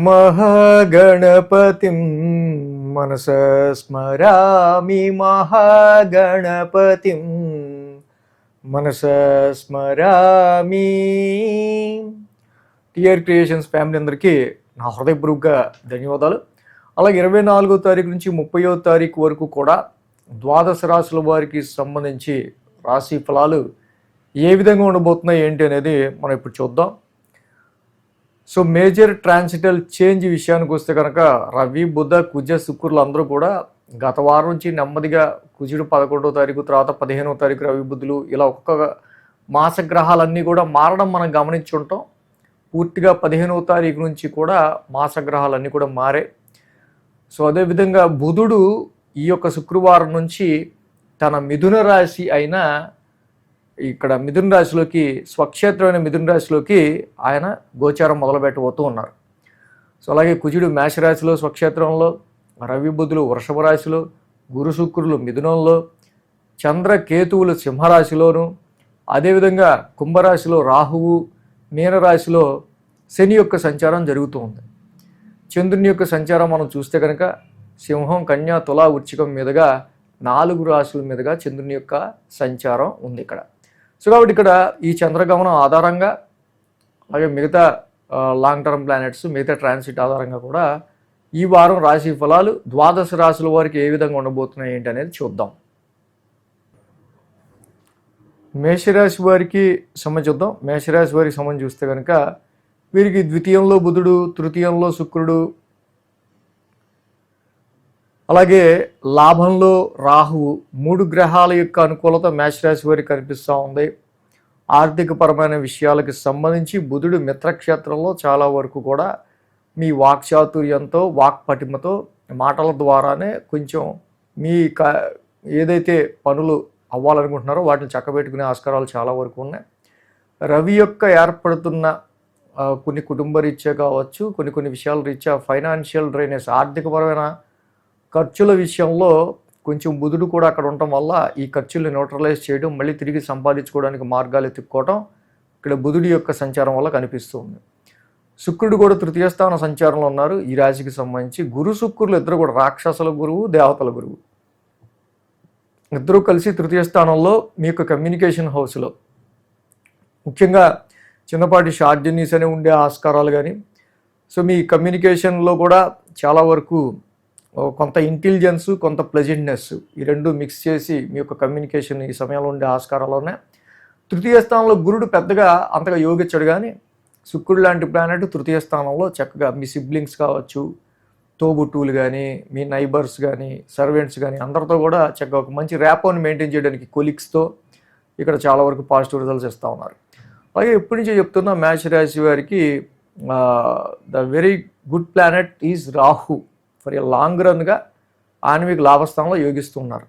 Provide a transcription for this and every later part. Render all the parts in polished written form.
మహాగణపతిం మనసా స్మరామి మహాగణపతిం మనసా స్మరామి. TR creations family అందరికీ నా హృదయపూర్వక ధన్యవాదాలు. అలాగే 24వ తారీఖు నుంచి 30వ తారీఖు వరకు కూడా ద్వాదశ రాశుల వారికి సంబంధించి రాశి ఫలాలు ఏ విధంగా ఉండబోతున్నాయి ఏంటి అనేది మనం ఇప్పుడు చూద్దాం. సో మేజర్ ట్రాన్సిటల్ చేంజ్ విషయానికి వస్తే కనుక రవి, బుధ, కుజ, శుక్రులు అందరూ కూడా గత వారం నుంచి నెమ్మదిగా కుజుడు 11వ తారీఖు, తర్వాత 15వ తారీఖు రవి, బుధులు, ఇలా ఒక్కొక్క మాస గ్రహాలన్నీ కూడా మారడం మనం గమనించుంటాం. పూర్తిగా 15వ తారీఖు నుంచి కూడా మాస గ్రహాలన్నీ కూడా మారే. సో అదేవిధంగా బుధుడు ఈ యొక్క శుక్రవారం నుంచి తన మిథున రాశి అయిన ఇక్కడ మిథున రాశిలోకి, స్వక్షేత్రమైన మిథున రాశిలోకి ఆయన గోచారం మొదలుపెట్టబోతూ ఉన్నారు. సో అలాగే కుజుడు మేషరాశిలో స్వక్షేత్రంలో, రవి, బుధులు వృషభ రాశిలో, గురు, శుక్రులు మిథునంలో, చంద్ర, కేతువులు సింహరాశిలోను, అదేవిధంగా కుంభరాశిలో రాహువు, మీనరాశిలో శని యొక్క సంచారం జరుగుతూ ఉంది. చంద్రుని యొక్క సంచారం మనం చూస్తే కనుక సింహం, కన్య, తుల, వృశ్చికం మీదుగా 4 రాశుల మీదుగా చంద్రుని యొక్క సంచారం ఉంది ఇక్కడ. సో కాబట్టి ఇక్కడ ఈ చంద్రగమనం ఆధారంగా, అలాగే మిగతా లాంగ్ టర్మ్ ప్లానెట్స్, మిగతా ట్రాన్సిట్ ఆధారంగా కూడా ఈ వారం రాశి ఫలాలు ద్వాదశ రాశుల వారికి ఏ విధంగా ఉండబోతున్నాయి ఏంటి అనేది చూద్దాం. మేషరాశి వారికి సంబంధించి చూద్దాం. మేషరాశి వారికి సంబంధించి చూస్తే కనుక వీరికి ద్వితీయంలో బుధుడు, తృతీయంలో శుక్రుడు, అలాగే లాభంలో రాహువు, 3 గ్రహాల యొక్క అనుకూలత మేషరాశి వారికి కనిపిస్తూ ఉంది. ఆర్థికపరమైన విషయాలకు సంబంధించి బుధుడు మిత్రక్షేత్రంలో చాలా వరకు కూడా మీ వాక్చాతుర్యంతో, వాక్పటిమతో, మాటల ద్వారానే కొంచెం మీ ఏదైతే పనులు అవ్వాలనుకుంటున్నారో వాటిని చక్కబెట్టుకునే ఆస్కారాలు చాలా వరకు ఉన్నాయి. రవి యొక్క ఏర్పడుతున్న కొన్ని కుటుంబ రీత్యా కావచ్చు, కొన్ని విషయాల రీత్యా ఫైనాన్షియల్ డ్రైనేజ్, ఆర్థికపరమైన ఖర్చుల విషయంలో కొంచెం బుధుడు కూడా అక్కడ ఉండటం వల్ల ఈ ఖర్చుల్ని న్యూట్రలైజ్ చేయడం, మళ్ళీ తిరిగి సంపాదించుకోవడానికి మార్గాలు ఎత్తుక్కోవడం ఇక్కడ బుధుడి యొక్క సంచారం వల్ల కనిపిస్తుంది. శుక్రుడు కూడా తృతీయ స్థాన సంచారంలో ఉన్నారు ఈ రాశికి సంబంధించి. గురు, శుక్రులు ఇద్దరు కూడా రాక్షసుల గురువు, దేవతల గురువు, ఇద్దరూ కలిసి తృతీయ స్థానంలో మీ యొక్క కమ్యూనికేషన్ హౌస్లో ముఖ్యంగా చిన్నపాటి షార్ట్ జర్నీస్ అనే ఉండే ఆస్కారాలు కానీ, సో మీ కమ్యూనికేషన్లో కూడా చాలా వరకు కొంత ఇంటెలిజెన్స్, కొంత ప్లెజెంట్నెస్, ఈ రెండు మిక్స్ చేసి మీ యొక్క కమ్యూనికేషన్ ఈ సమయంలో ఉండే ఆస్కారాల్లోనే. తృతీయ స్థానంలో గురుడు పెద్దగా అంతగా యోగించడు, కానీ శుక్రుడు లాంటి ప్లానెట్ తృతీయ స్థానంలో చక్కగా మీ సిబ్లింగ్స్ కావచ్చు, తోబుట్టువులు కానీ, మీ నైబర్స్ కానీ, సర్వెంట్స్ కానీ అందరితో కూడా చక్కగా ఒక మంచి ర్యాపోని మెయింటైన్ చేయడానికి కొలీగ్స్తో ఇక్కడ చాలా వరకు పాజిటివ్ రిజల్ట్స్ ఇస్తూ ఉన్నారు. అలాగే ఎప్పటి నుంచో చెప్తున్నా మేష రాశి వారికి the very good planet is Rahu. For a long రన్గా ఆయన మీకు లాభస్థానంలో యోగిస్తున్నారు.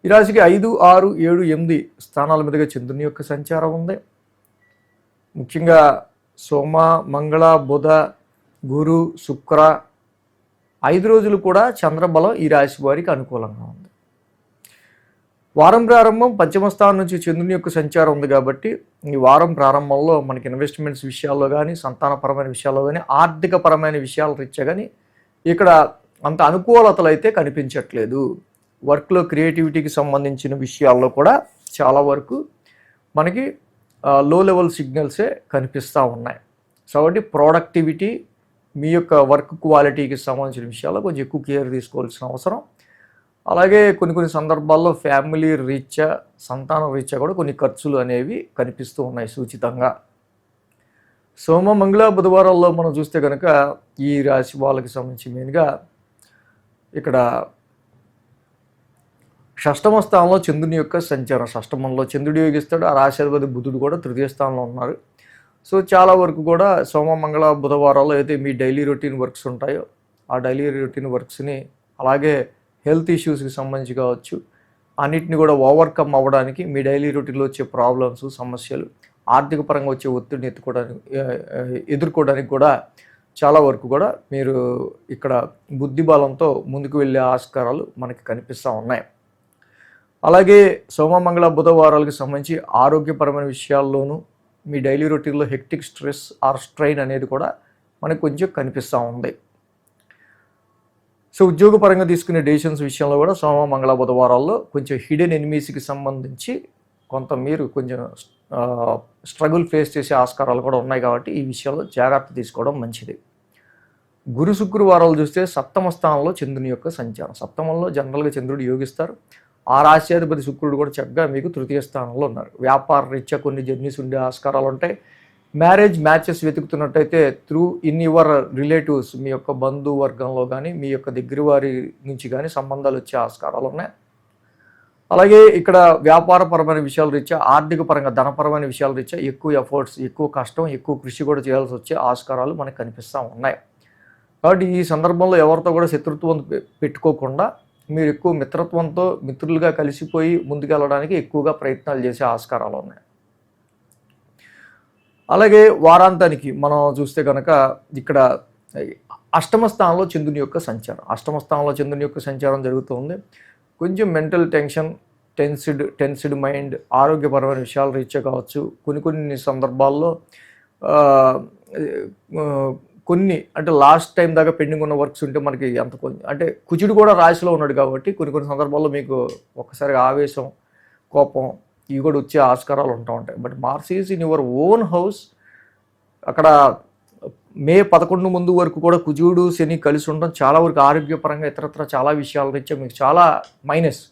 ఈ రాశికి 5, 6, 7, 8 స్థానాల మీదుగా చంద్రుని యొక్క సంచారం ఉంది. ముఖ్యంగా సోమ, మంగళ, బుధ, గురు, శుక్ర 5 రోజులు కూడా చంద్రబలం ఈ రాశి వారికి అనుకూలంగా ఉంది. వారం ప్రారంభం పంచమ స్థానం నుంచి చంద్రుని యొక్క సంచారం ఉంది కాబట్టి ఈ వారం ప్రారంభంలో మనకి ఇన్వెస్ట్మెంట్స్ విషయాల్లో కానీ, సంతానపరమైన విషయాల్లో కానీ, ఆర్థికపరమైన విషయాల రీత్యా కానీ ఇక్కడ అంత అనుకూలతలు అయితే కనిపించట్లేదు. వర్క్లో క్రియేటివిటీకి సంబంధించిన విషయాల్లో కూడా చాలా వరకు మనకి లో లెవెల్ సిగ్నల్సే కనిపిస్తూ ఉన్నాయి. సో కాబట్టి ప్రొడక్టివిటీ, మీ యొక్క వర్క్ క్వాలిటీకి సంబంధించిన విషయాల్లో కొంచెం ఎక్కువ కేర్ తీసుకోవాల్సిన అవసరం. అలాగే కొన్ని సందర్భాల్లో ఫ్యామిలీ రీత్యా, సంతానం రీత్యా కూడా కొన్ని ఖర్చులు అనేవి కనిపిస్తూ ఉన్నాయి సూచితంగా. సోమ, మంగళ, బుధవారాల్లో మనం చూస్తే కనుక ఈ రాశి వాళ్ళకి సంబంధించి మెయిన్గా ఇక్కడ షష్టమ స్థానంలో చంద్రుని యొక్క సంచారం, షష్టమంలో చంద్రుడు యోగిస్తాడు. ఆ రాశాధిపతి బుధుడు కూడా తృతీయ స్థానంలో ఉన్నారు. సో చాలా వరకు కూడా సోమ, మంగళ, బుధవారాల్లో అయితే మీ డైలీ రొటీన్ వర్క్స్ ఉంటాయో ఆ డైలీ రొటీన్ వర్క్స్ని, అలాగే హెల్త్ ఇష్యూస్కి సంబంధించి కావచ్చు, అన్నిటిని కూడా ఓవర్కమ్ అవ్వడానికి, మీ డైలీ రొటీన్లో వచ్చే ప్రాబ్లమ్స్, సమస్యలు, ఆర్థిక పరంగా వచ్చే ఒత్తిడిని ఎదుర్కోవడానికి కూడా చాలా వరకు కూడా మీరు ఇక్కడ బుద్ధి బలంతో ముందుకు వెళ్ళే ఆస్కారాలు మనకి కనిపిస్తూ ఉన్నాయి. అలాగే సోమ, మంగళ, బుధవారాలకు సంబంధించి ఆరోగ్యపరమైన విషయాల్లోనూ మీ డైలీ రొటీన్లో హెక్టిక్ స్ట్రెస్ ఆర్ స్ట్రెయిన్ అనేది కూడా మనకు కొంచెం కనిపిస్తూ ఉంది. సో ఉద్యోగపరంగా తీసుకునే డెసిషన్స్ విషయంలో కూడా సోమ మంగళ బుధవారాల్లో కొంచెం హిడెన్ ఎనిమీస్కి సంబంధించి కొంత మీరు కొంచెం స్ట్రగుల్ ఫేస్ చేసే ఆస్కారాలు కూడా ఉన్నాయి కాబట్టి ఈ విషయంలో జాగ్రత్త తీసుకోవడం మంచిది. గురు శుక్రవారాలు చూస్తే సప్తమ స్థానంలో చంద్రుని యొక్క సంచారం. సప్తమంలో జనరల్గా చంద్రుడు యోగిస్తారు. ఆ రాశ్యాధిపతి శుక్రుడు కూడా చక్కగా మీకు తృతీయ స్థానంలో ఉన్నారు. వ్యాపార రీత్యా కొన్ని జర్నీస్ ఉండే ఆస్కారాలు ఉంటాయి. మ్యాచెస్ వెతుకుతున్నట్టయితే త్రూ ఇన్ యువర్ రిలేటివ్స్, మీ యొక్క బంధువర్గంలో కానీ మీ యొక్క దగ్గర వారి నుంచి కానీ సంబంధాలు వచ్చే ఆస్కారాలు ఉన్నాయి. అలాగే ఇక్కడ వ్యాపారపరమైన విషయాల రీత్యా, ఆర్థిక పరంగా ధనపరమైన విషయాల రీత్యా ఎక్కువ ఎఫర్ట్స్, ఎక్కువ కష్టం, ఎక్కువ కృషి కూడా చేయాల్సి వచ్చే ఆస్కారాలు మనకు కనిపిస్తూ ఉన్నాయి. కాబట్టి ఈ సందర్భంలో ఎవరితో కూడా శత్రుత్వం పెట్టుకోకుండా మీరు ఎక్కువ మిత్రత్వంతో మిత్రులుగా కలిసిపోయి ముందుకెళ్ళడానికి ఎక్కువగా ప్రయత్నాలు చేసే ఆస్కారాలు ఉన్నాయి. అలాగే వారాంతానికి మనం చూస్తే కనుక ఇక్కడ అష్టమ స్థానంలో చంద్రుని యొక్క సంచారం. అష్టమ స్థానంలో చంద్రుని యొక్క సంచారం జరుగుతుంది. కొంచెం మెంటల్ టెన్షన్, టెన్స్డ్ మైండ్, ఆరోగ్యపరమైన విషయాల రీత్యా కావచ్చు. కొన్ని సందర్భాల్లో కొన్ని అంటే లాస్ట్ టైం దాకా పెండింగ్ ఉన్న వర్క్స్ ఉంటే మనకి అంత కొంచెం అంటే కుజుడు కూడా రాశిలో ఉన్నాడు కాబట్టి కొన్ని సందర్భాల్లో మీకు ఒక్కసారిగా ఆవేశం, కోపం ఇవి కూడా వచ్చే ఆస్కారాలు ఉంటాయి. But Mars is in your own house. అక్కడ మే 11 ముందు వరకు కూడా కుజుడు శని కలిసి ఉండడం చాలా వరకు ఆరోగ్యపరంగా ఇతరత్ర చాలా విషయాల రీత్యా మీకు చాలా మైనస్.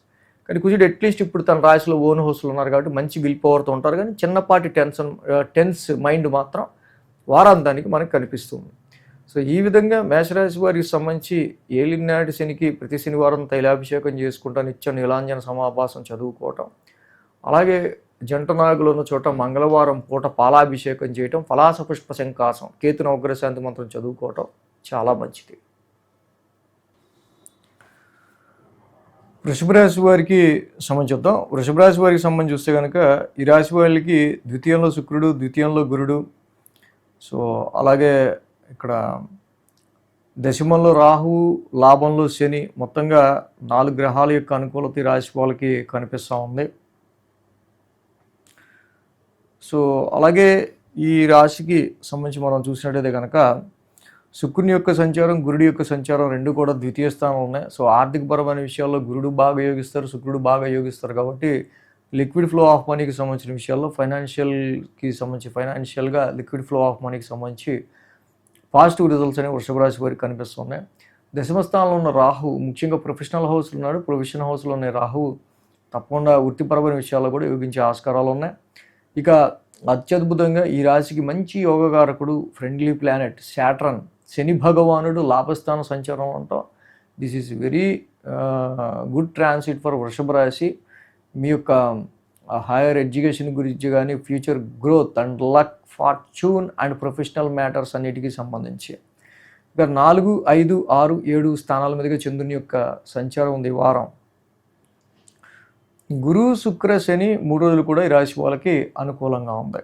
కానీ కుజుడు అట్లీస్ట్ ఇప్పుడు తన రాశిలో ఓన్ హౌస్లో ఉన్నారు కాబట్టి మంచి విల్ పవర్తో ఉంటారు. కానీ చిన్నపాటి టెన్స్ మైండ్ మాత్రం వారాంతానికి మనకు కనిపిస్తుంది. సో ఈ విధంగా మేషరాశి వారికి సంబంధించి ఏలినాటి శనికి ప్రతి శనివారం తైలాభిషేకం చేసుకుంటా నిత్యం నీలాంజన సమాభాసం చదువుకోవటం, అలాగే జంట నాగులు ఉన్న చోట మంగళవారం పూట పాలాభిషేకం చేయటం, పలాస పుష్ప శంకాసం, కేతు నవగ్రశాంతి మంత్రం చదువుకోవటం చాలా మంచిది. వృషభ రాశి వారికి సంబంధించి చూద్దాం. వృషభ రాశి వారికి సంబంధించి చూస్తే కనుక ఈ రాశి వాళ్ళకి ద్వితీయంలో శుక్రుడు, ద్వితీయంలో గురుడు, సో అలాగే ఇక్కడ దశమంలో రాహువు, లాభంలో శని, మొత్తంగా 4 గ్రహాల యొక్క అనుకూలత ఈ రాశి వాళ్ళకి కనిపిస్తూ ఉంది. సో అలాగే ఈ రాశికి సంబంధించి మనం చూసినట్టయితే కనుక శుక్రుని యొక్క సంచారం, గురుడి యొక్క సంచారం రెండు కూడా ద్వితీయ స్థానంలో ఉన్నాయి. సో ఆర్థికపరమైన విషయాల్లో గురుడు బాగా యోగిస్తారు, శుక్రుడు బాగా యోగిస్తారు కాబట్టి లిక్విడ్ ఫ్లో ఆఫ్ మనీకి సంబంధించిన విషయాల్లో ఫైనాన్షియల్గా లిక్విడ్ ఫ్లో ఆఫ్ మనీకి సంబంధించి పాజిటివ్ రిజల్ట్స్ అనేవి వృషభ రాశి వారికి కనిపిస్తున్నాయి. దశమ స్థానంలో ఉన్న రాహు ముఖ్యంగా ప్రొఫెషనల్ హౌస్లో ఉన్నాడు. ప్రొఫెషనల్ హౌస్లో ఉన్న రాహు తప్పకుండా వృత్తిపరమైన విషయాల్లో కూడా యోగించే ఆస్కారాలు ఉన్నాయి. ఇక అత్యద్భుతంగా ఈ రాశికి మంచి యోగకారకుడు ఫ్రెండ్లీ ప్లానెట్ శాటర్న్, శని భగవానుడు లాభస్థాన సంచారం అంటాం. This is very good transit for వృషభ రాశి. మీ యొక్క హైయర్ ఎడ్యుకేషన్ గురించి కానీ future growth and luck, fortune and professional matters అన్నిటికీ సంబంధించి ఇక 4, 5, 6, 7 స్థానాల మీదుగా చంద్రుని యొక్క సంచారం ఉంది. వారం గురు శుక్ర శని 3 రోజులు కూడా ఈ రాశి వాళ్ళకి అనుకూలంగా ఉంది.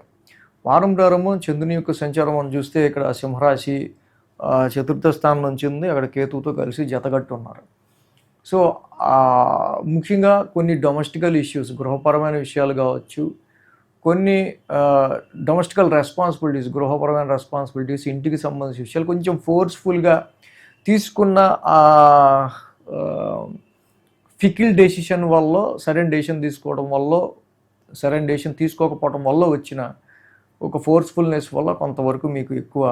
వారం ప్రారంభం చంద్రుని యొక్క సంచారం అని చూస్తే ఇక్కడ సింహరాశి చతుర్థ స్థానం నుంచి ఉంది. అక్కడ కేతువుతో కలిసి జతగట్టు ఉన్నారు. సో ముఖ్యంగా కొన్ని డొమెస్టికల్ ఇష్యూస్, గృహపరమైన విషయాలు కావచ్చు, కొన్ని డొమెస్టికల్ రెస్పాన్సిబిలిటీస్, గృహపరమైన రెస్పాన్సిబిలిటీస్, ఇంటికి సంబంధించిన విషయాలు కొంచెం ఫోర్స్ఫుల్గా తీసుకున్న ఫికిల్ డెసిషన్ వల్ల, సరైన డెసిషన్ తీసుకోకపోవడం వల్ల వచ్చిన ఒక ఫోర్స్ఫుల్నెస్ వల్ల కొంతవరకు మీకు ఎక్కువ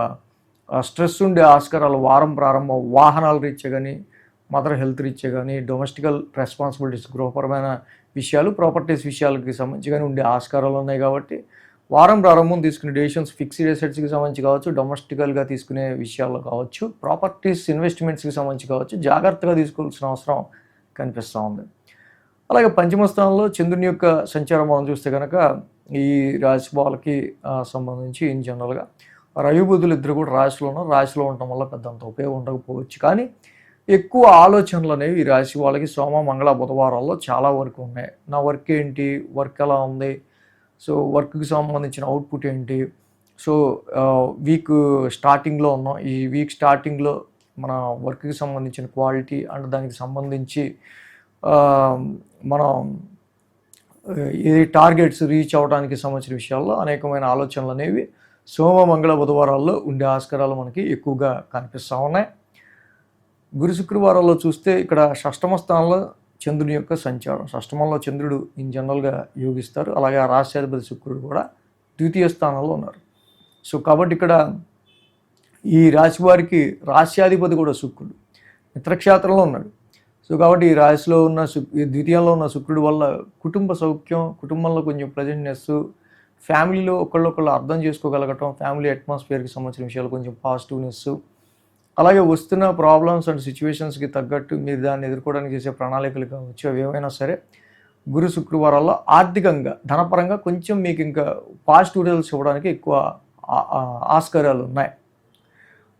స్ట్రెస్ ఉండే ఆస్కారాలు వారం ప్రారంభం వాహనాల రీత్యా కానీ, మదర్ హెల్త్ రీత్యా కానీ, డొమెస్టికల్ రెస్పాన్సిబిలిటీస్, గృహపరమైన విషయాలు, ప్రాపర్టీస్ విషయాలకి సంబంధించి కానీ ఉండే ఆస్కారాలు ఉన్నాయి. కాబట్టి వారం ప్రారంభం తీసుకునే డెసిషన్స్ ఫిక్స్డ్ అసెట్స్కి సంబంధించి కావచ్చు, డొమెస్టికల్గా తీసుకునే విషయాల్లో కావచ్చు, ప్రాపర్టీస్ ఇన్వెస్ట్మెంట్స్కి సంబంధించి కావచ్చు, జాగ్రత్తగా తీసుకోవాల్సిన అవసరం కనిపిస్తూ ఉంది. అలాగే పంచమ స్థానంలో చంద్రుని యొక్క సంచారం మనం చూస్తే కనుక ఈ రాశి వాళ్ళకి సంబంధించి ఇన్ జనరల్గా రవి బుధులు ఇద్దరు కూడా రాశిలో ఉండటం వల్ల పెద్దంత ఉపయోగం ఉండకపోవచ్చు. కానీ ఎక్కువ ఆలోచనలు అనేవి ఈ రాశి వాళ్ళకి సోమ మంగళ బుధవారాల్లో చాలా వరకు ఉన్నాయి. నా వర్క్ ఏంటి, వర్క్ ఎలా ఉంది, సో వర్క్కి సంబంధించిన అవుట్పుట్ ఏంటి, సో వీక్ స్టార్టింగ్లో ఉన్నాం, ఈ వీక్ స్టార్టింగ్లో మన వర్క్కి సంబంధించిన క్వాలిటీ అండ్ దానికి సంబంధించి మనం ఈ టార్గెట్స్ రీచ్ అవ్వడానికి సంబంధించిన విషయాల్లో అనేకమైన ఆలోచనలు అనేవి సోమ మంగళ బుధవారాల్లో ఉండే ఆస్కారాలు మనకి ఎక్కువగా కనిపిస్తూ ఉన్నాయి. గురు శుక్రవారాల్లో చూస్తే ఇక్కడ షష్టమ స్థానంలో చంద్రుని యొక్క సంచారం. షష్టమంలో చంద్రుడు ఇన్ జనరల్గా యోగిస్తారు. అలాగే ఆ రాశ్యాధిపతి శుక్రుడు కూడా ద్వితీయ స్థానంలో ఉన్నారు. సో కాబట్టి ఇక్కడ ఈ రాశి వారికి రాశ్యాధిపతి కూడా శుక్రుడు మిత్రక్షేత్రంలో ఉన్నాడు. సో కాబట్టి ఈ రాశిలో ఉన్న ఈ ద్వితీయంలో ఉన్న శుక్రుడు వల్ల కుటుంబ సౌఖ్యం, కుటుంబంలో కొంచెం ప్రెజెంట్నెస్, ఫ్యామిలీలో ఒకళ్ళొకళ్ళు అర్థం చేసుకోగలగటం, ఫ్యామిలీ అట్మాస్ఫియర్కి సంబంధించిన విషయాలు కొంచెం పాజిటివ్నెస్, అలాగే వస్తున్న ప్రాబ్లమ్స్ అండ్ సిచ్యువేషన్స్కి తగ్గట్టు మీరు దాన్ని ఎదుర్కోవడానికి చేసే ప్రణాళికలు కావచ్చు, అవి ఏవైనా సరే గురు శుక్రవారాల్లో ఆర్థికంగా ధనపరంగా కొంచెం మీకు ఇంకా పాజిటివ్ రిజల్ట్స్ ఇవ్వడానికి ఎక్కువ ఆస్కారాలు ఉన్నాయి.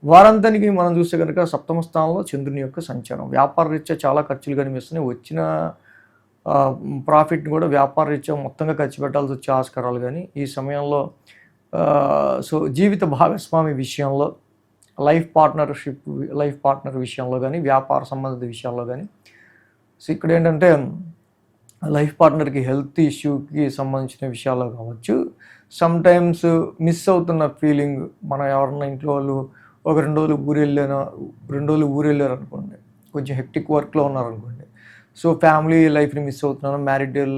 వారంతానికి మనం చూస్తే కనుక సప్తమ స్థానంలో చంద్రుని యొక్క సంచారం. వ్యాపార రీత్యా చాలా ఖర్చులు కనిపిస్తున్నాయి. వచ్చిన ప్రాఫిట్ని కూడా వ్యాపార రీత్యా మొత్తంగా ఖర్చు పెట్టాల్సి వచ్చే ఆస్కారాలు కానీ ఈ సమయంలో సో జీవిత భాగస్వామి విషయంలో, లైఫ్ పార్ట్నర్ విషయంలో కానీ, వ్యాపార సంబంధిత విషయాల్లో కానీ, సో ఇక్కడ ఏంటంటే లైఫ్ పార్ట్నర్కి హెల్త్ ఇష్యూకి సంబంధించిన విషయాల్లో కావచ్చు, సమ్ టైమ్స్ మిస్ అవుతున్న ఫీలింగ్, మనం ఎవరన్నా ఇంట్లో వాళ్ళు ఒక 2 రోజులు ఊరు వెళ్ళారు అనుకోండి, కొంచెం హెక్టిక్ వర్క్లో ఉన్నారనుకోండి, సో ఫ్యామిలీ లైఫ్ని మిస్ అవుతున్నాను, మ్యారిటల్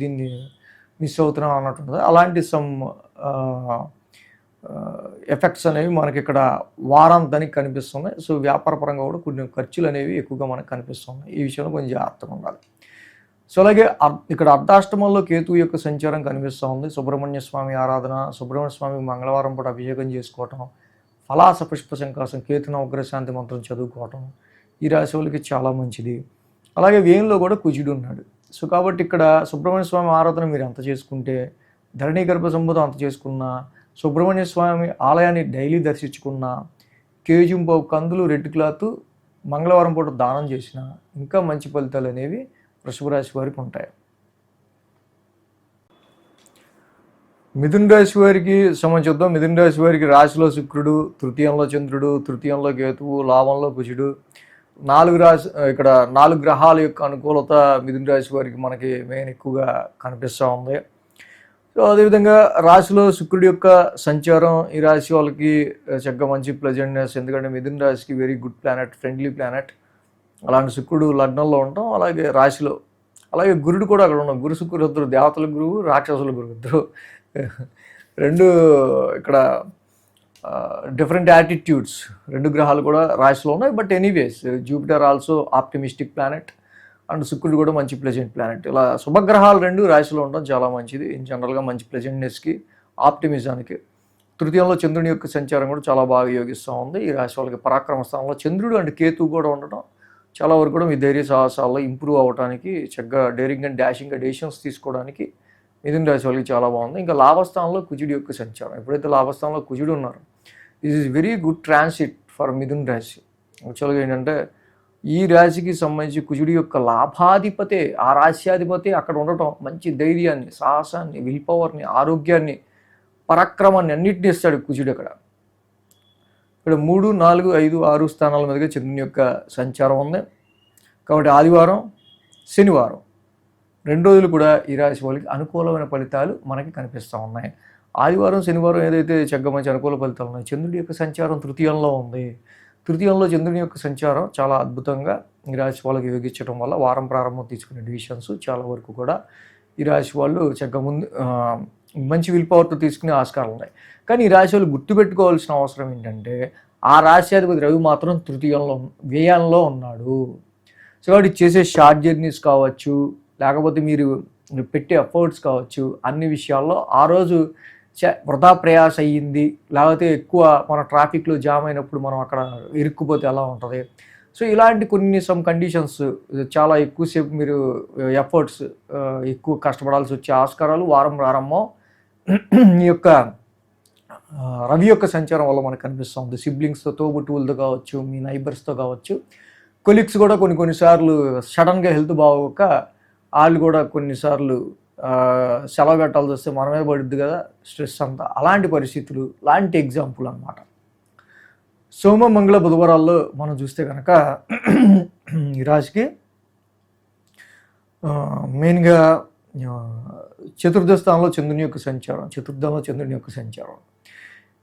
దీన్ని మిస్ అవుతున్నాను అన్నట్టు ఉంటుంది. అలాంటి సమ్ ఎఫెక్ట్స్ అనేవి మనకి ఇక్కడ వారాంతానికి కనిపిస్తున్నాయి. సో వ్యాపారపరంగా కూడా కొన్ని ఖర్చులు అనేవి ఎక్కువగా మనకు కనిపిస్తున్నాయి. ఈ విషయంలో కొంచెం జాగ్రత్తగా ఉండాలి. సో అలాగే ఇక్కడ అర్ధాష్టమంలో కేతువు యొక్క సంచారం కనిపిస్తూ ఉంది. సుబ్రహ్మణ్య స్వామి ఆరాధన, సుబ్రహ్మణ్య స్వామి మంగళవారం పూట అభిషేకం చేసుకోవటం, ఫలాస పుష్ప సంకాసం, కేతున ఉగ్రశాంతి మంత్రం చదువుకోవటం ఈ రాశి వాళ్ళకి చాలా మంచిది. అలాగే వ్యయంలో కూడా కుజుడు ఉన్నాడు. సో కాబట్టి ఇక్కడ సుబ్రహ్మణ్య స్వామి ఆరాధన మీరు ఎంత చేసుకుంటే, ధరణి గర్భ సంపద అంత చేసుకున్నా, సుబ్రహ్మణ్య స్వామి ఆలయాన్ని డైలీ దర్శించుకున్నా, కేజీంపావు కందులు రెడ్ క్లాత్ మంగళవారం పూట దానం చేసిన ఇంకా మంచి ఫలితాలు అనేవి వృషభ రాశి వారికి ఉంటాయి. మిథున రాశి వారికి సంబంధించుద్దాం. మిథున రాశి వారికి రాశిలో శుక్రుడు, తృతీయంలో చంద్రుడు, తృతీయంలో కేతువు, లాభంలో కుజుడు, 4 గ్రహాల యొక్క అనుకూలత మిథున రాశి వారికి మనకి మెయిన్ ఎక్కువగా కనిపిస్తూ ఉంది. సో అదేవిధంగా రాశిలో శుక్రుడి యొక్క సంచారం ఈ రాశి వాళ్ళకి చక్కగా మంచి ప్లెజెంట్నెస్, ఎందుకంటే మిథున రాశికి very good planet, friendly planet. అలాంటి శుక్రుడు లగ్నంలో ఉండటం, అలాగే రాశిలో, అలాగే గురుడు కూడా అక్కడ ఉన్నాం. గురు శుక్రుడు ఇద్దరు దేవతల గురువు, రాక్షసుల గురువు ఇద్దరు, రెండు ఇక్కడ డిఫరెంట్ యాటిట్యూడ్స్, 2 గ్రహాలు కూడా రాశిలో ఉన్నాయి. But anyways Jupiter also optimistic planet and శుక్రుడు కూడా మంచి ప్లెజెంట్ ప్లానెట్. ఇలా శుభగ్రహాలు 2 రాశిలో ఉండడం చాలా మంచిది. ఇన్ జనరల్గా మంచి ప్లెజెంట్నెస్కి, ఆప్టిమిజానికి. తృతీయంలో చంద్రుని యొక్క సంచారం కూడా చాలా బాగా యోగిస్తూ ఉంది. ఈ రాశి వాళ్ళకి పరాక్రమ స్థానంలో చంద్రుడు అండ్ కేతువు కూడా ఉండటం చాలా వరకు కూడా మీ ధైర్య సాహసాల్లో ఇంప్రూవ్ అవ్వడానికి, చక్కగా డేరింగ్ అండ్ డాషింగ్గా డెసిషన్స్ తీసుకోవడానికి మిథున రాశి వాళ్ళకి చాలా బాగుంది. ఇంకా లాభస్థానంలో కుజుడి యొక్క సంచారం. ఎప్పుడైతే లాభస్థానంలో కుజుడు ఉన్నారు, this is very good transit for మిథున రాశి. యాక్చువల్గా ఏంటంటే ఈ రాశికి సంబంధించి కుజుడి యొక్క లాభాధిపతే, ఆ రాశ్యాధిపతి అక్కడ ఉండటం మంచి ధైర్యాన్ని, సాహసాన్ని, విల్ పవర్ని, ఆరోగ్యాన్ని, పరాక్రమాన్ని అన్నింటినీ ఇస్తాడు కుజుడు. ఇక్కడ 3, 4, 5, 6 స్థానాల మీదుగా చంద్రుని యొక్క సంచారం ఉంది. కాబట్టి ఆదివారం, శనివారం 2 రోజులు కూడా ఈ రాశి వాళ్ళకి అనుకూలమైన ఫలితాలు మనకి కనిపిస్తూ ఉన్నాయి. ఆదివారం, శనివారం ఏదైతే చక్కగా మంచి అనుకూల ఫలితాలు ఉన్నాయి, చంద్రుడి యొక్క సంచారం తృతీయంలో ఉంది. తృతీయంలో చంద్రుని యొక్క సంచారం చాలా అద్భుతంగా ఈ రాశి వాళ్ళకి యోగించడం వల్ల వారం ప్రారంభం తీసుకునే డిసిషన్స్ చాలా వరకు కూడా ఈ రాశి వాళ్ళు చక్కగా ముందు మంచి విల్ పవర్తో తీసుకునే ఆస్కారాలు ఉన్నాయి. కానీ ఈ రాశి వాళ్ళు గుర్తుపెట్టుకోవాల్సిన అవసరం ఏంటంటే, ఆ రాశ్యాధిపతి రవి మాత్రం తృతీయంలో, వ్యయంలో ఉన్నాడు. సో కాబట్టి చేసే షార్ట్ జర్నీస్ కావచ్చు, లేకపోతే మీరు పెట్టే ఎఫర్ట్స్ కావచ్చు, అన్ని విషయాల్లో ఆ రోజు వృధా ప్రయాస అయ్యింది, లేకపోతే ఎక్కువ మన ట్రాఫిక్లో జామ్ అయినప్పుడు మనం అక్కడ ఇరుక్కుపోతే ఎలా ఉంటుంది. సో ఇలాంటి కొన్ని సమ్ కండిషన్స్, చాలా ఎక్కువసేపు మీరు ఎఫర్ట్స్, ఎక్కువ కష్టపడాల్సి వచ్చే ఆస్కారాలు వారం ప్రారంభం ఈ యొక్క రవి యొక్క సంచారం వల్ల మనకు కనిపిస్తుంది. సిబ్లింగ్స్తో, తోబుట్టువులతో కావచ్చు, మీ నైబర్స్తో కావచ్చు, కొలీగ్స్ కూడా కొన్నిసార్లు సడన్గా హెల్త్ బాగోక వాళ్ళు కూడా కొన్నిసార్లు సెలవు పెట్టాల్సి వస్తే మనమే పడుద్ది కదా స్ట్రెస్ అంతా. అలాంటి పరిస్థితులు, లాంటి ఎగ్జాంపుల్ అన్నమాట. సోమ మంగళ బుధవారాల్లో మనం చూస్తే కనుక ఈ రాశికి మెయిన్గా చతుర్థ స్థానంలో చంద్రుని యొక్క సంచారం,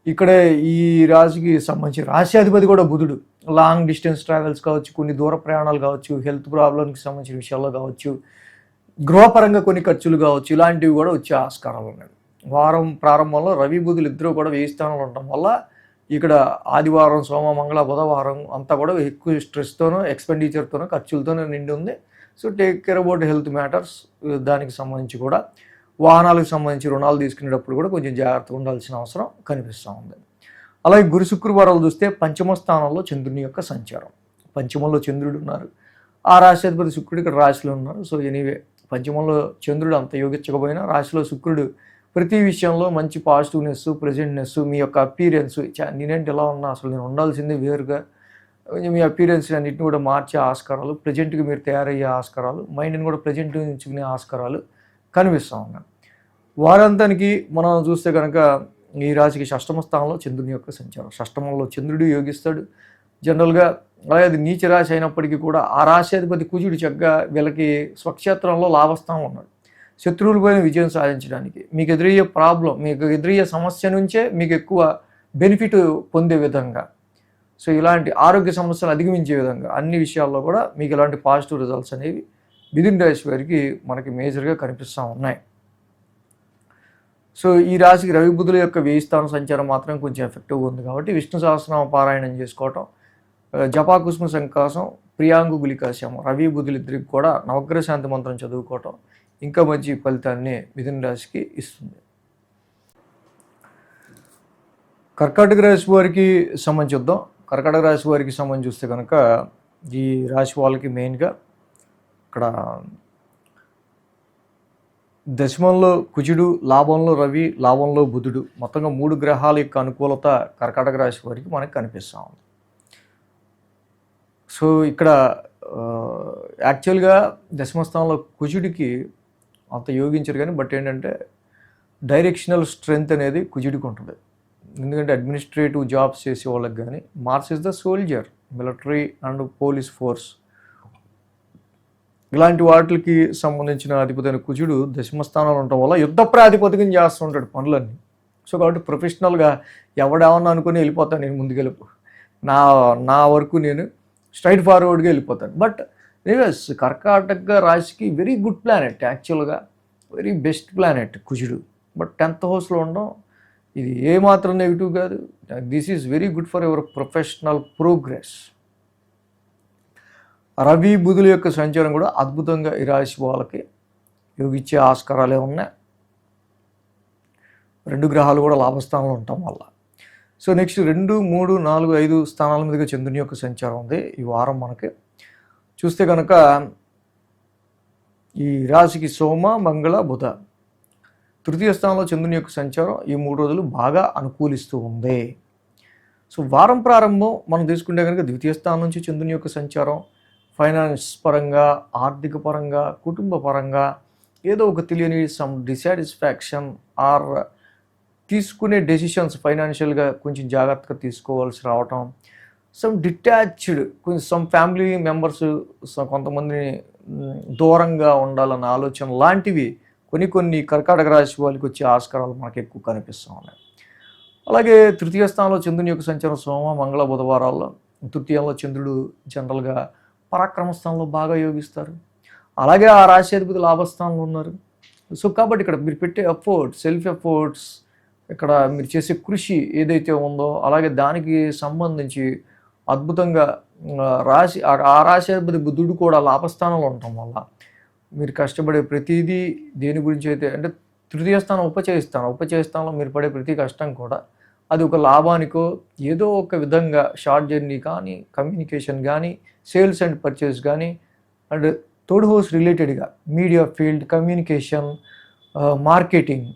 ఇక్కడ ఈ రాశికి సంబంధించి రాశ్యాధిపతి కూడా బుధుడు. లాంగ్ డిస్టెన్స్ ట్రావెల్స్ కావచ్చు, కొన్ని దూర ప్రయాణాలు కావచ్చు, హెల్త్ ప్రాబ్లమ్కి సంబంధించిన విషయాల్లో కావచ్చు, గృహపరంగా కొన్ని ఖర్చులు కావచ్చు, ఇలాంటివి కూడా వచ్చే ఆస్కారాలు ఉన్నాయి. వారం ప్రారంభంలో రవి బుధులు ఇద్దరు కూడా 1000 స్థానంలో ఉండటం వల్ల ఇక్కడ ఆదివారం, సోమ, మంగళ, బుధవారం అంతా కూడా ఎక్కువ స్ట్రెస్తోనో, ఎక్స్పెండిచర్తోనో, ఖర్చులతోనో నిండి ఉంది. So take care about health matters. దానికి సంబంధించి కూడా వాహనాలకు సంబంధించి రుణాలు తీసుకునేటప్పుడు కూడా కొంచెం జాగ్రత్తగా ఉండాల్సిన అవసరం కనిపిస్తూ ఉంది. అలాగే గురు శుక్రవారాలు చూస్తే పంచమ స్థానంలో చంద్రుని యొక్క సంచారం. పంచమంలో చంద్రుడు ఉన్నారు, ఆ రాశ్యాధిపతి శుక్రుడు ఇక్కడ రాశిలో ఉన్నారు. సో ఎనీవే పంచమంలో చంద్రుడు అంత యోగించకపోయినా రాశిలో శుక్రుడు ప్రతి విషయంలో మంచి పాజిటివ్నెస్, ప్రెజెంట్నెస్, మీ యొక్క అపీరియన్స్, నేనేంటి ఎలా ఉన్నా అసలు నేను ఉండాల్సిందే వేరుగా, మీ అపీరెన్స్ అన్నింటిని కూడా మార్చే ఆస్కారాలు, ప్రజెంట్గా మీరు తయారయ్యే ఆస్కారాలు, మైండ్ని కూడా ప్రజెంట్ ఉంచుకునే ఆస్కారాలు కనిపిస్తూ ఉన్నాయి. వారాంతానికి మనం చూస్తే కనుక ఈ రాశికి షష్టమ స్థానంలో చంద్రుని యొక్క సంచారం. షష్టమంలో చంద్రుడు యోగిస్తాడు జనరల్గా. అలాగే అది నీచ రాశి అయినప్పటికీ కూడా ఆ రాశ్యాధిపతి కుజుడు చక్కగా వీళ్ళకి స్వక్షేత్రంలో లాభస్థానంలో ఉన్నాడు. శత్రువులపైన విజయం సాధించడానికి, మీకు ఎదురయ్యే ప్రాబ్లం, మీకు ఎదురయ్యే సమస్య నుంచే మీకు ఎక్కువ బెనిఫిట్ పొందే విధంగా, సో ఇలాంటి ఆరోగ్య సమస్యలు అధిగమించే విధంగా అన్ని విషయాల్లో కూడా మీకు ఇలాంటి పాజిటివ్ రిజల్ట్స్ అనేవి మిథున రాశి వారికి మనకి మేజర్గా కనిపిస్తూ ఉన్నాయి. సో ఈ రాశికి రవి బుధుల యొక్క 1000 స్థానం సంచారం మాత్రం కొంచెం ఎఫెక్టివ్గా ఉంది కాబట్టి విష్ణు సహస్రనామ పారాయణం చేసుకోవటం, జపాకుసుమ సంకాసం, ప్రియాంగు గులికాశ్యామ, రవి బుధులు ఇద్దరికి కూడా నవగ్రహ శాంతి మంత్రం చదువుకోవటం ఇంకా మంచి ఫలితాన్ని మిథున రాశికి ఇస్తుంది. కర్కాటక రాశి వారికి సంబంధించి చూద్దాం. కర్కాటక రాశి వారికి సంబంధించి చూస్తే కనుక ఈ రాశి వాళ్ళకి మెయిన్గా ఇక్కడ దశమంలో కుజుడు, లాభంలో రవి, లాభంలో బుధుడు, మొత్తంగా 3 గ్రహాల యొక్క అనుకూలత కర్కాటక రాశి వారికి మనకు కనిపిస్తూ ఉంది. సో ఇక్కడ యాక్చువల్గా దశమస్థానంలో కుజుడికి అంత యోగించరు కానీ, బట్ ఏంటంటే డైరెక్షనల్ స్ట్రెంగ్త్ అనేది కుజుడికి ఉంటుంది. ఎందుకంటే అడ్మినిస్ట్రేటివ్ జాబ్స్ చేసే వాళ్ళకి కానీ, Mars is the soldier, military and police force, ఇలాంటి వాటికి సంబంధించిన అధిపతి కుజుడు దశమస్థానంలో ఉండటం వల్ల యుద్ధ ప్రాతిపదికన చేస్తుంటాడు పనులన్నీ. సో కాబట్టి ప్రొఫెషనల్గా ఎవడేమన్నా అనుకుని వెళ్ళిపోతాను, నేను ముందుకెళ్ళిపో, నా వరకు నేను స్ట్రైట్ ఫార్వర్డ్గా వెళ్ళిపోతాను. బట్ ఎనీవేస్ కర్కాటక రాశికి వెరీ గుడ్ ప్లానెట్, యాక్చువల్గా వెరీ బెస్ట్ ప్లానెట్ కుజుడు. బట్ 10th హౌస్లో ఉండడం ఇది ఏమాత్రం నెగిటివ్ కాదు. This is very good for your professional progress. రవి బుధుల యొక్క సంచారం కూడా అద్భుతంగా ఈ రాశి వాళ్ళకి యోగించే ఆస్కారాలే ఉన్నాయి. 2 గ్రహాలు కూడా లాభస్థానంలో ఉండటం వల్ల. సో నెక్స్ట్ 2, 3, 4, 5 స్థానాల మీదుగా చంద్రుని యొక్క సంచారం ఉంది ఈ వారం. మనకి చూస్తే కనుక ఈ రాశికి సోమ, మంగళ, బుధ, తృతీయ స్థానంలో చంద్రుని యొక్క సంచారం ఈ 3 రోజులు బాగా అనుకూలిస్తూ ఉంది. సో వారం ప్రారంభం మనం తీసుకుంటే కనుక ద్వితీయ స్థానం నుంచి చంద్రుని యొక్క సంచారం ఫైనాన్స్ పరంగా, ఆర్థిక పరంగా, కుటుంబ పరంగా ఏదో ఒక తెలియని సమ్ డిసాటిస్ఫాక్షన్ ఆర్ తీసుకునే డెసిషన్స్ ఫైనాన్షియల్గా కొంచెం జాగ్రత్తగా తీసుకోవాల్సి రావటం, సమ్ డిటాచ్డ్, కొంచెం సమ్ ఫ్యామిలీ మెంబర్స్ కొంతమందిని దూరంగా ఉండాలన్న ఆలోచన లాంటివి కొన్ని కర్కాటక రాశి వాళ్ళకి వచ్చే ఆస్కారాలు మనకు ఎక్కువ కనిపిస్తూ ఉన్నాయి. అలాగే తృతీయ స్థానంలో చంద్రుని యొక్క సంచారం సోమ, మంగళ, బుధవారాల్లో, తృతీయంలో చంద్రుడు జనరల్గా పరాక్రమ స్థానంలో బాగా యోగిస్తారు. అలాగే ఆ రాశి అధిపతి లాభస్థానంలో ఉన్నారు. సో కాబట్టి ఇక్కడ మీరు పెట్టే ఎఫర్ట్స్, సెల్ఫ్ ఎఫర్ట్స్, ఇక్కడ మీరు చేసే కృషి ఏదైతే ఉందో అలాగే దానికి సంబంధించి అద్భుతంగా ఆ రాశి అధిపతి బుధుడు కూడా లాభస్థానంలో ఉండటం వల్ల మీరు కష్టపడే ప్రతిదీ దేని గురించి అయితే అంటే తృతీయ స్థానం ఉపచయస్థానంలో మీరు పడే ప్రతి కష్టం కూడా అది ఒక లాభానికో ఏదో ఒక విధంగా షార్ట్ జర్నీ కానీ, కమ్యూనికేషన్ కానీ, సేల్స్ అండ్ పర్చేస్ కానీ, అండ్ థర్డ్ హౌస్ రిలేటెడ్గా మీడియా ఫీల్డ్, కమ్యూనికేషన్, మార్కెటింగ్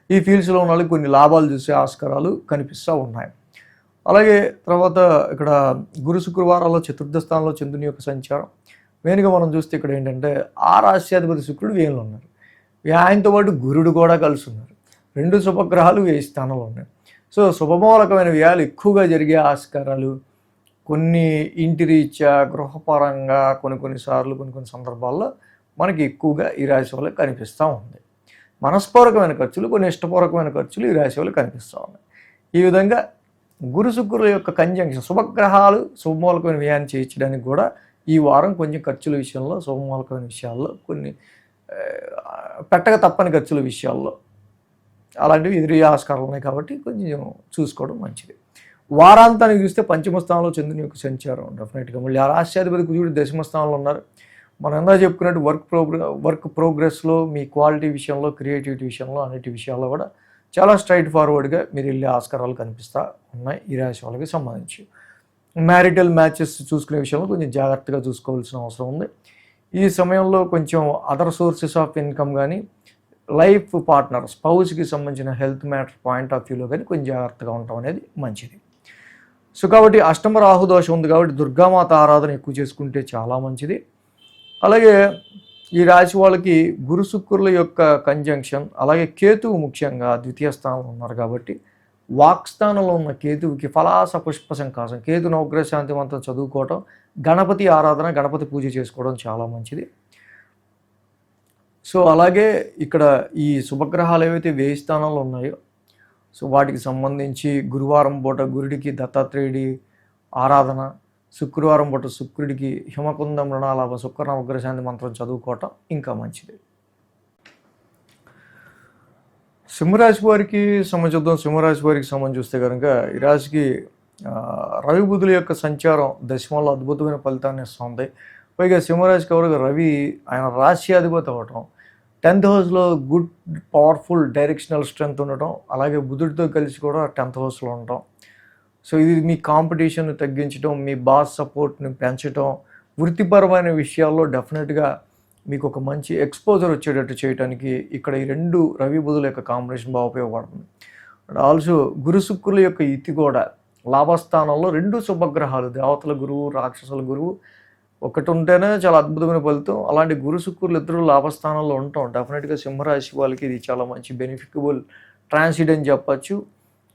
ఈ ఫీల్డ్స్లో ఉన్న వాళ్ళకి కొన్ని లాభాలు చూసే ఆస్కారాలు కనిపిస్తూ ఉన్నాయి. అలాగే తర్వాత ఇక్కడ గురు శుక్రవారాల్లో చతుర్థ స్థానంలో చంద్రుని యొక్క సంచారం. మెయిన్గా మనం చూస్తే ఇక్కడ ఏంటంటే ఆ రాశ్యాధిపతి శుక్రుడు వ్యయంలో ఉన్నారు, ఆయనతో పాటు గురుడు కూడా కలిసి ఉన్నారు. 2 శుభగ్రహాలు 1000 స్థానంలో ఉన్నాయి. సో శుభమూలకమైన వ్యయాలు ఎక్కువగా జరిగే ఆస్కారాలు కొన్ని ఇంటి రీత్యా, గృహపరంగా కొన్ని సందర్భాల్లో మనకి ఎక్కువగా ఈ రాశి వాళ్ళకి కనిపిస్తూ ఉంది. మనస్పూర్వకమైన ఖర్చులు, కొన్ని ఇష్టపూర్వకమైన ఖర్చులు ఈ రాశి వాళ్ళకి కనిపిస్తూ ఉన్నాయి. ఈ విధంగా గురు శుక్రుల యొక్క కంజంక్షన్ శుభగ్రహాలు శుభమూలకమైన వ్యయాన్ని చేయించడానికి కూడా ఈ వారం కొంచెం ఖర్చుల విషయంలో శుభమూలకమైన విషయాల్లో కొన్ని పెట్టక తప్పని ఖర్చుల విషయాల్లో అలాంటివి ఎదురయ్యే ఆస్కారాలు ఉన్నాయి కాబట్టి కొంచెం చూసుకోవడం మంచిది. వారాంతానికి చూస్తే పంచమ స్థానంలో చంద్రుని యొక్క సంచారం డెఫినెట్గా మళ్ళీ ఆ రాష్ట్రాధిపతి కుజుడు దశమ స్థానంలో ఉన్నారు. మనం ఎందా చెప్పుకున్నట్టు వర్క్ ప్రోగ్రెస్లో మీ క్వాలిటీ విషయంలో, క్రియేటివిటీ విషయంలో, అన్నిటి విషయాల్లో కూడా చాలా స్ట్రైట్ ఫార్వర్డ్గా మీరు వెళ్ళే ఆస్కారాలు కనిపిస్తూ ఉన్నాయి ఈ రాశి వాళ్ళకి సంబంధించి. మ్యారిటల్ మ్యాచెస్ చూసుకునే విషయంలో కొంచెం జాగ్రత్తగా చూసుకోవాల్సిన అవసరం ఉంది. ఈ సమయంలో కొంచెం అదర్ సోర్సెస్ ఆఫ్ ఇన్కమ్ కానీ, లైఫ్ పార్ట్నర్ స్పౌస్కి సంబంధించిన హెల్త్ మ్యాటర్ పాయింట్ ఆఫ్ వ్యూలో కానీ కొంచెం జాగ్రత్తగా ఉండటం అనేది మంచిది. సో కాబట్టి అష్టమ రాహు దోషం ఉంది కాబట్టి దుర్గామాత ఆరాధన ఎక్కువ చేసుకుంటే చాలా మంచిది. అలాగే ఈ రాశి వాళ్ళకి గురు శుక్రుల యొక్క కంజంక్షన్, అలాగే కేతువు ముఖ్యంగా ద్వితీయ స్థానంలో ఉన్నారు కాబట్టి వాక్స్థానంలో ఉన్న కేతువుకి ఫలాస పుష్ప సంకాసం, కేతు నవగ్రహ శాంతి మంత్రం చదువుకోవటం, గణపతి ఆరాధన, గణపతి పూజ చేసుకోవడం చాలా మంచిది. సో అలాగే ఇక్కడ ఈ శుభగ్రహాలు ఏవైతే వ్యయ స్థానంలో ఉన్నాయో సో వాటికి సంబంధించి గురువారం పూట గురుడికి దత్తాత్రేయుడి ఆరాధన, శుక్రవారం పూట శుక్రుడికి హిమకుందం మృణాలాభ శుక్ర నవగ్రశాంతి మంత్రం చదువుకోవటం ఇంకా మంచిది. సింహరాశి వారికి సంబంధించుద్దాం. సింహరాశి వారికి సంబంధించి చూస్తే కనుక ఈ రాశికి రవి బుధుల యొక్క సంచారం దశమంలో అద్భుతమైన ఫలితాన్ని ఇస్తుంది. పైగా సింహరాశికి ఎవరికి రవి ఆయన రాశ్యాధిపతి అవ్వటం, 10th హౌస్లో గుడ్ పవర్ఫుల్ డైరెక్షనల్ స్ట్రెంగ్త్ ఉండటం, అలాగే బుధుడితో కలిసి కూడా 10th హౌస్లో ఉండటం. సో ఇది మీ కాంపిటీషన్ తగ్గించడం, మీ బాస్ సపోర్ట్ని పెంచడం, వృత్తిపరమైన విషయాల్లో డెఫినెట్గా మీకు ఒక మంచి ఎక్స్పోజర్ వచ్చేటట్టు చేయడానికి ఇక్కడ ఈ రెండు రవి బుధుల యొక్క కాంబినేషన్ బాగా ఉపయోగపడుతుంది. అండ్ ఆల్సో గురు శుక్రుల యొక్క ఇతి కూడా లాభస్థానంలో రెండు శుభగ్రహాలు, దేవతల గురువు, రాక్షసుల గురువు ఒకటి ఉంటేనే చాలా అద్భుతమైన ఫలితం. అలాంటి గురు శుక్రులు ఇద్దరు లాభస్థానంలో ఉంటాం. డెఫినెట్గా సింహరాశి వాళ్ళకి ఇది చాలా మంచి బెనిఫిటబుల్ ట్రాన్సిట్ అని చెప్పచ్చు.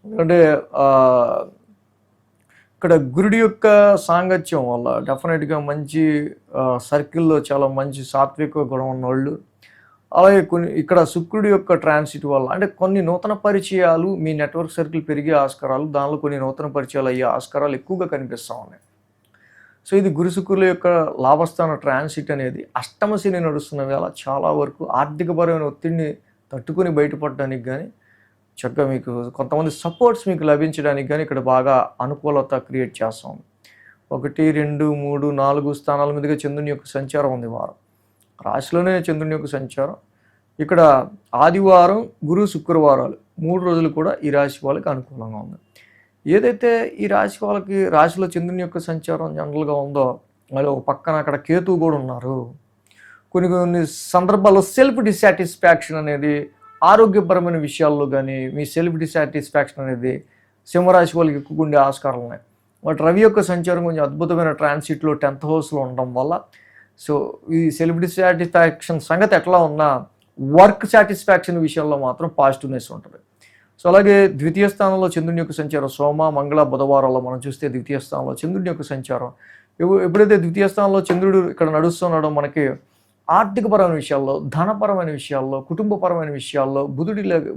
ఎందుకంటే ఇక్కడ గురుడి యొక్క సాంగత్యం వల్ల డెఫినెట్గా మంచి సర్కిల్లో చాలా మంచి సాత్విక గుణం ఉన్నవాళ్ళు, అలాగే కొన్ని ఇక్కడ శుక్రుడి యొక్క ట్రాన్సిట్ వల్ల అంటే కొన్ని నూతన పరిచయాలు, మీ నెట్వర్క్ సర్కిల్ పెరిగే ఆస్కారాలు, దానిలో కొన్ని నూతన పరిచయాలు అయ్యే ఆస్కారాలు ఎక్కువగా కనిపిస్తూ ఉన్నాయి. సో ఇది గురు శుక్రుల యొక్క లాభస్థాన ట్రాన్సిట్ అనేది అష్టమ శని నడుస్తున్న వేళ చాలా వరకు ఆర్థికపరమైన ఒత్తిడిని తట్టుకుని బయటపడడానికి కానీ, చక్కగా మీకు కొంతమంది సపోర్ట్స్ మీకు లభించడానికి కానీ ఇక్కడ బాగా అనుకూలత క్రియేట్ చేస్తాం. 1, 2, 3, 4 స్థానాల మీదుగా చంద్రుని యొక్క సంచారం ఉంది వారం. రాశిలోనే చంద్రుని యొక్క సంచారం. ఇక్కడ ఆదివారం, గురు, శుక్రవారాలు 3 రోజులు కూడా ఈ రాశి వాళ్ళకి అనుకూలంగా ఉంది. ఏదైతే ఈ రాశి వాళ్ళకి రాశిలో చంద్రుని యొక్క సంచారం జనరల్గా ఉందో మళ్ళీ ఒక పక్కన అక్కడ కేతువు కూడా ఉన్నారు. కొన్ని సందర్భాల్లో సెల్ఫ్ డిసాటిస్ఫాక్షన్ అనేది ఆరోగ్యపరమైన విషయాల్లో కానీ, మీ సెల్ఫ్ డిసాటిస్ఫాక్షన్ అనేది సింహరాశి వాళ్ళకి ఎక్కువ ఉండే ఆస్కారాలు ఉన్నాయి. బట్ రవి యొక్క సంచారం కొంచెం అద్భుతమైన ట్రాన్సిట్లో 10th హౌస్లో ఉండడం వల్ల సో ఈ సెల్ఫ్ డిసాటిస్ఫాక్షన్ సంగతి ఎట్లా ఉన్నా వర్క్ సాటిస్ఫాక్షన్ విషయంలో మాత్రం పాజిటివ్నెస్ ఉంటుంది. సో అలాగే ద్వితీయ స్థానంలో చంద్రుని యొక్క సంచారం సోమ, మంగళ, బుధవారాల్లో మనం చూస్తే ద్వితీయ స్థానంలో చంద్రుని యొక్క సంచారం ఎప్పుడైతే ద్వితీయ స్థానంలో చంద్రుడు ఇక్కడ నడుస్తున్నాడో మనకి ఆర్థికపరమైన విషయాల్లో, ధనపరమైన విషయాల్లో, కుటుంబపరమైన విషయాల్లో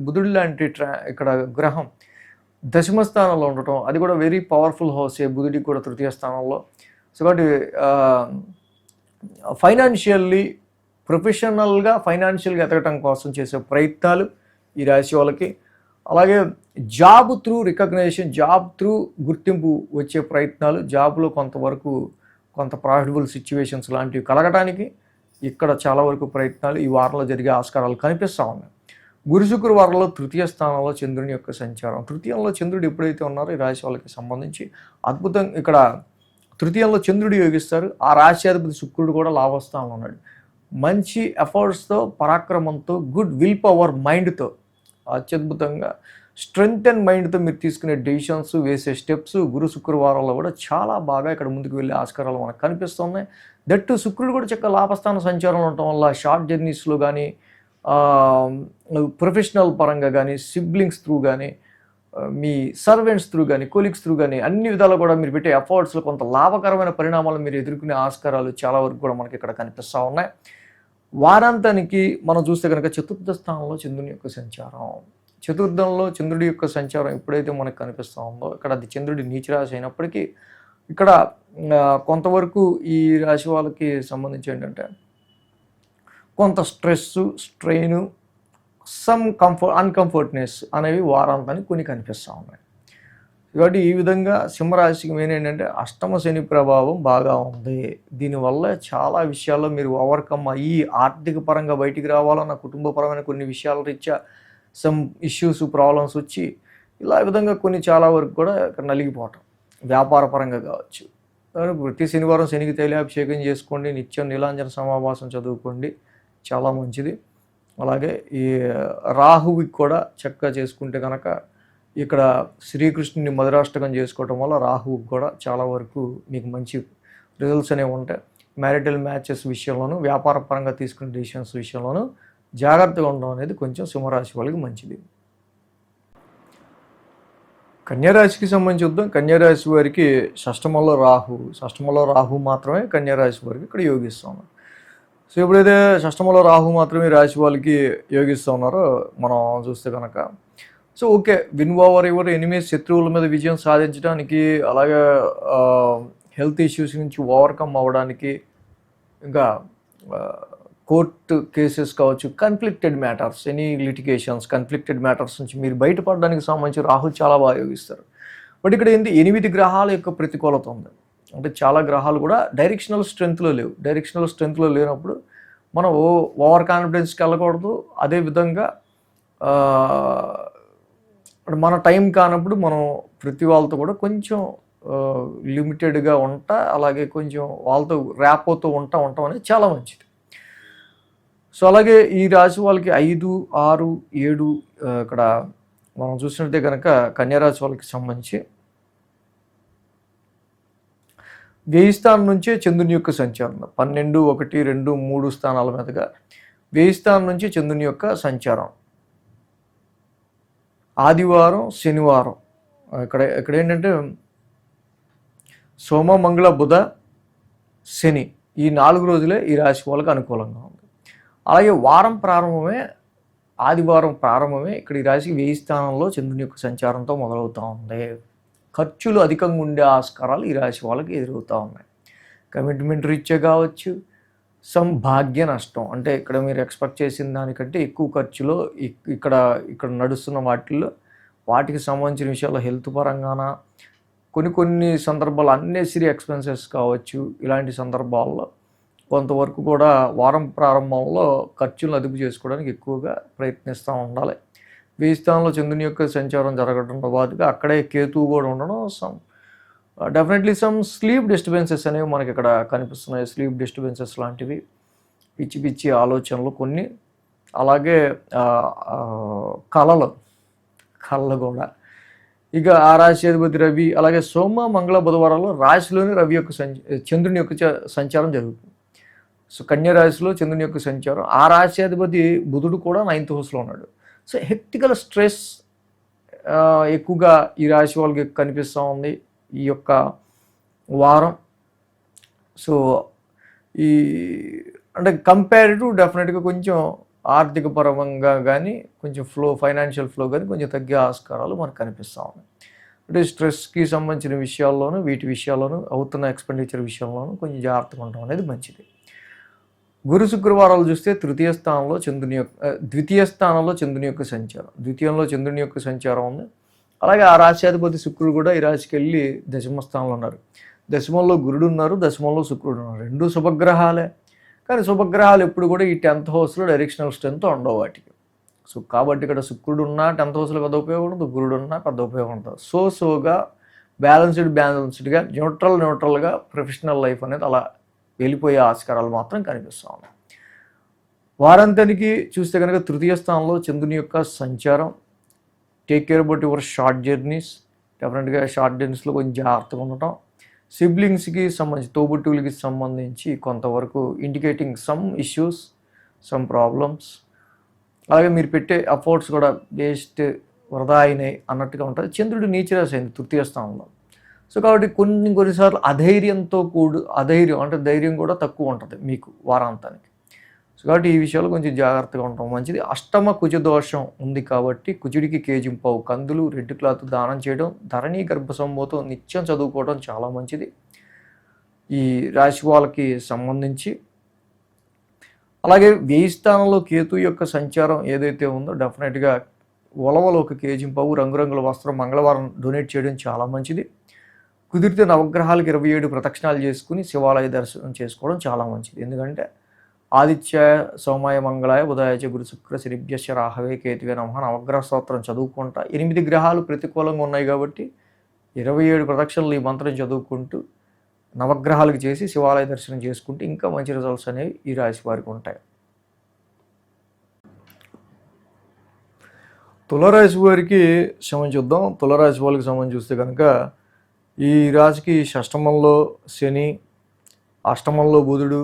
బుధుడి లాంటి ఇక్కడ గ్రహం దశమ స్థానంలో ఉండటం, అది కూడా వెరీ పవర్ఫుల్ హౌసే బుధుడికి కూడా తృతీయ స్థానంలో. సో కాబట్టి ఫైనాన్షియల్లీ ప్రొఫెషనల్గా ఫైనాన్షియల్గా ఎదగటం కోసం చేసే ప్రయత్నాలు ఈ రాశి వాళ్ళకి, అలాగే job through recognition, job through గుర్తింపు వచ్చే ప్రయత్నాలు, జాబ్లో కొంతవరకు కొంత ప్రాఫిటబుల్ సిచ్యువేషన్స్ లాంటివి కలగడానికి ఇక్కడ చాలా వరకు ప్రయత్నాలు ఈ వారంలో జరిగే ఆస్కారాలు కనిపిస్తూ ఉన్నాయి. గురు శుక్రవారంలో తృతీయ స్థానంలో చంద్రుని యొక్క సంచారం. తృతీయంలో చంద్రుడు ఎప్పుడైతే ఉన్నారో ఈ రాశి వాళ్ళకి సంబంధించి అద్భుతంగా ఇక్కడ తృతీయంలో చంద్రుడు యోగిస్తారు. ఆ రాశ్యాధిపతి శుక్రుడు కూడా లాభస్థానంలో ఉన్నాడు. మంచి ఎఫర్ట్స్తో, పరాక్రమంతో, గుడ్ విల్ పవర్ మైండ్తో, అత్యద్భుతంగా స్ట్రెంగ్త్ అండ్ మైండ్తో మీరు తీసుకునే డెసిషన్స్, వేసే స్టెప్స్ గురు శుక్రవారంలో కూడా చాలా బాగా ఇక్కడ ముందుకు వెళ్ళే ఆస్కారాలు మనకు కనిపిస్తున్నాయి. దట్టు శుక్రుడు కూడా చక్కగా లాభస్థాన సంచారంలో ఉండటం వల్ల షార్ట్ జర్నీస్లో కానీ, ప్రొఫెషనల్ పరంగా కానీ, సిబ్లింగ్స్ త్రూ కానీ, మీ సర్వెంట్స్ త్రూ కానీ, కొలీగ్స్ త్రూ కానీ అన్ని విధాలు కూడా మీరు పెట్టే ఎఫర్ట్స్లో కొంత లాభకరమైన పరిణామాలు మీరు ఎదుర్కొనే ఆస్కారాలు చాలా వరకు కూడా మనకి ఇక్కడ కనిపిస్తూ ఉన్నాయి. వారాంతానికి మనం చూస్తే కనుక చతుర్థ స్థానంలో చంద్రుని యొక్క సంచారం. చతుర్థంలో చంద్రుడి యొక్క సంచారం ఎప్పుడైతే మనకు కనిపిస్తా ఉందో, ఇక్కడ అది చంద్రుడి నీచ రాశి అయినప్పటికీ ఇక్కడ కొంతవరకు ఈ రాశి వాళ్ళకి సంబంధించి ఏంటంటే కొంత స్ట్రెస్సు, స్ట్రెయిను, సమ్ అన్‌కంఫర్ట్‌నెస్ అనేవి వారాంతానికి కొన్ని కనిపిస్తా ఉన్నాయి. కాబట్టి ఈ విధంగా సింహరాశికి మెయిన్ ఏంటంటే అష్టమ శని ప్రభావం బాగా ఉంది. దీనివల్ల చాలా విషయాల్లో మీరు ఓవర్‌కమ్ అయ్యి ఆర్థిక పరంగా బయటికి రావాలన్న కుటుంబపరమైన కొన్ని విషయాల రీత్యా సమ్ ఇష్యూస్, ప్రాబ్లమ్స్ వచ్చి ఇలా విధంగా కొన్ని చాలా వరకు కూడా ఇక్కడ నలిగిపోవటం. వ్యాపార పరంగా కావచ్చు. ప్రతి శనివారం శనికి తైలాభిషేకం చేసుకోండి. నిత్యం నీలాంజన సమావాసం చదువుకోండి. చాలా మంచిది. అలాగే ఈ రాహువుకి కూడా చక్కగా చేసుకుంటే కనుక ఇక్కడ శ్రీకృష్ణుని మధురాష్టకం చేసుకోవటం వల్ల రాహువుకి కూడా చాలా వరకు మీకు మంచి రిజల్ట్స్ అనేవి ఉంటాయి. మ్యారిటల్ మ్యాచెస్ విషయంలోనూ, వ్యాపార పరంగా తీసుకునే డెసిషన్స్ విషయంలోనూ జాగ్రత్తగా ఉండడం అనేది కొంచెం సింహరాశి వాళ్ళకి మంచిది. కన్యారాశికి సంబంధించి చూద్దాం. కన్యారాశి వారికి షష్టమంలో రాహు మాత్రమే కన్యారాశి వారికి ఇక్కడ యోగిస్తూ ఉన్నారు. సో ఎప్పుడైతే షష్టమంలో రాహు మాత్రమే రాశి వాళ్ళకి యోగిస్తూ ఉన్నారో మనం చూస్తే కనుక so okay, win over your enemies, శత్రువుల మీద విజయం సాధించడానికి, అలాగే హెల్త్ ఇష్యూస్ నుంచి ఓవర్కమ్ అవ్వడానికి, ఇంకా కోర్టు కేసెస్ కావచ్చు, కన్ఫ్లిక్టెడ్ మ్యాటర్స్, ఎనీ లిటిగేషన్స్, కన్ఫ్లిక్టెడ్ మ్యాటర్స్ నుంచి మీరు బయటపడడానికి సంబంధించి రాహు చాలా బాగా యోగిస్తారు. బట్ ఇక్కడ ఏంటి, 8 గ్రహాల యొక్క ప్రతికూలత ఉంది. అంటే చాలా గ్రహాలు కూడా డైరెక్షనల్ స్ట్రెంత్లో లేవు. డైరెక్షనల్ స్ట్రెంత్లో లేనప్పుడు మనం ఓవర్ కాన్ఫిడెన్స్కి వెళ్ళకూడదు. అదేవిధంగా మన టైం కానప్పుడు మనం ప్రతి వాళ్ళతో కూడా కొంచెం లిమిటెడ్గా ఉంటా, అలాగే కొంచెం వాళ్ళతో ర్యాపోతో ఉంటాం అనేది చాలా మంచిది. సో అలాగే ఈ రాశి వాళ్ళకి 5, 6, 7 ఇక్కడ మనం చూసినట్టే కనుక కన్యారాశి వాళ్ళకి సంబంధించి వ్యయ స్థానం నుంచే చంద్రుని యొక్క సంచారం 12, 1, 2, 3 స్థానాల మీదుగా వ్యయ స్థానం నుంచి చంద్రుని యొక్క సంచారం. ఆదివారం, శనివారం ఇక్కడ ఏంటంటే సోమ, మంగళ, బుధ, శని ఈ 4 రోజులే ఈ రాశి వాళ్ళకి అనుకూలంగా ఉంది. అలాగే వారం ప్రారంభమే, ఆదివారం ప్రారంభమే ఇక్కడ ఈ రాశికి వ్యయ స్థానంలో చంద్రుని యొక్క సంచారంతో మొదలవుతూ ఉంది. ఖర్చులు అధికంగా ఉండే ఆస్కారాలు ఈ రాశి వాళ్ళకి ఎదురవుతూ ఉన్నాయి. కమిట్మెంట్ రీత్యా కావచ్చు, సమ్ భాగ్య నష్టం, అంటే ఇక్కడ మీరు ఎక్స్పెక్ట్ చేసిన దానికంటే ఎక్కువ ఖర్చులో ఇక్కడ నడుస్తున్న వాటికి సంబంధించిన విషయాల్లో హెల్త్ పరంగాన కొన్ని సందర్భాలు అన్నెసరీ ఎక్స్పెన్సెస్ కావచ్చు. ఇలాంటి సందర్భాల్లో కొంతవరకు కూడా వారం ప్రారంభంలో ఖర్చులను అదుపు చేసుకోవడానికి ఎక్కువగా ప్రయత్నిస్తూ ఉండాలి. వ్యయ స్థానంలో చంద్రుని యొక్క సంచారం జరగడంతో పాటుగా అక్కడే కేతువు కూడా ఉండడం డెఫినెట్లీ సమ్ స్లీప్ డిస్టర్బెన్సెస్ అనేవి మనకి ఇక్కడ కనిపిస్తున్నాయి. స్లీప్ డిస్టర్బెన్సెస్ లాంటివి, పిచ్చి ఆలోచనలు కొన్ని, అలాగే కళలు కూడా. ఇక ఆ రాశి అధిపతి రవి, అలాగే సోమ, మంగళ, బుధవారాల్లో రాశిలోని రవి యొక్క చంద్రుని యొక్క సంచారం జరుగుతుంది. సో కన్యా రాశిలో చంద్రుని యొక్క సంచారం, ఆ రాశి అధిపతి బుధుడు కూడా 9th హౌస్లో ఉన్నాడు. సో హెక్టికల్ స్ట్రెస్ ఎక్కువగా ఈ రాశి వాళ్ళకి కనిపిస్తూ ఉంది ఈ యొక్క వారం. సో అంటే కంపేరిటివ్ డెఫినెట్గా కొంచెం ఆర్థిక పరంగా కానీ కొంచెం ఫైనాన్షియల్ ఫ్లో కానీ కొంచెం తగ్గే ఆస్కారాలు మనకు కనిపిస్తూ ఉన్నాయి. అంటే స్ట్రెస్కి సంబంధించిన విషయాల్లోనూ, వీటి విషయాల్లోనూ, అవుతున్న ఎక్స్పెండిచర్ విషయంలోనూ కొంచెం జాగ్రత్తగా ఉండడం అనేది మంచిది. గురు శుక్రవారాలు చూస్తే ద్వితీయ స్థానంలో చంద్రుని యొక్క సంచారం, ద్వితీయంలో చంద్రుని యొక్క సంచారం ఉంది. అలాగే ఆ రాశ్యాధిపతి శుక్రుడు కూడా ఈ రాశికి వెళ్ళి దశమ స్థానంలో ఉన్నారు. దశమంలో గురుడు ఉన్నారు, దశమంలో శుక్రుడు ఉన్నారు. 2 శుభగ్రహాలే. కానీ శుభగ్రహాలు ఎప్పుడు కూడా ఈ 10th హౌస్లో డైరెక్షనల్ స్ట్రెంత్ ఉండవు వాటికి. సో కాబట్టి ఇక్కడ శుక్రుడు ఉన్నా 10th హౌస్లో పెద్ద ఉపయోగం ఉండదు, గురుడు ఉన్నా పెద్ద ఉపయోగం ఉంటుంది. సోగా బ్యాలెన్స్డ్గా న్యూట్రల్గా ప్రొఫెషనల్ లైఫ్ అనేది అలా వెళ్ళిపోయే ఆస్కారాలు మాత్రం కనిపిస్తూ ఉన్నాయి. వారాంతానికి చూస్తే కనుక తృతీయ స్థానంలో చంద్రుని యొక్క సంచారం. Take care about your short journeys. డెఫినెట్గా షార్ట్ జర్నీస్లో కొంచెం జాగ్రత్తగా ఉండటం. సిబ్లింగ్స్కి సంబంధించి, తోబుట్టువులకి సంబంధించి కొంతవరకు indicating some issues, some problems. అలాగే మీరు పెట్టే ఎఫర్ట్స్ కూడా వేస్ట్, వృధా అయినాయి అన్నట్టుగా ఉంటుంది. చంద్రుడు నీచరాశి అయింది తృతీయ స్థానంలో. సో కాబట్టి కొన్నిసార్లు అధైర్యం అంటే ధైర్యం కూడా తక్కువ ఉంటుంది మీకు వారాంతానికి. సో కాబట్టి ఈ విషయాలు కొంచెం జాగ్రత్తగా ఉండటం మంచిది. అష్టమ కుజ దోషం ఉంది కాబట్టి కుజుడికి కేజింపావు కందులు, రెడ్ క్లాత్ దానం చేయడం, ధరణి గర్భ సంభూతం నిత్యం చదువుకోవడం చాలా మంచిది ఈ రాశి వాళ్ళకి సంబంధించి. అలాగే వ్యయ స్థానంలో కేతు యొక్క సంచారం ఏదైతే ఉందో డెఫినెట్గా ఉలవలు ఒక కేజింపావు, రంగురంగుల వస్త్రం మంగళవారం డొనేట్ చేయడం చాలా మంచిది. కుదిరితే నవగ్రహాలకు 27 ప్రదక్షిణాలు చేసుకుని శివాలయ దర్శనం చేసుకోవడం చాలా మంచిది. ఎందుకంటే ఆదిత్య సోమాయ మంగళాయ బుధాయ గురు శుక్ర శనిభ్యశ్చ రాహవే కేతువే నమః నవగ్రహ స్తోత్రం చదువుకుంటా 8 గ్రహాలు ప్రతికూలంగా ఉన్నాయి కాబట్టి 27 ప్రదక్షిణలు ఈ మంత్రం చదువుకుంటూ నవగ్రహాలకు చేసి శివాలయ దర్శనం చేసుకుంటే ఇంకా మంచి రిజల్ట్స్ అనేవి ఈ రాశి వారికి ఉంటాయి. తులారాశి వారికి సంబంధించి చూద్దాం. తులారాశి వాళ్ళకి సంబంధించి చూస్తే కనుక ఈ రాశికి షష్టమంలో శని, అష్టమంలో బుధుడు,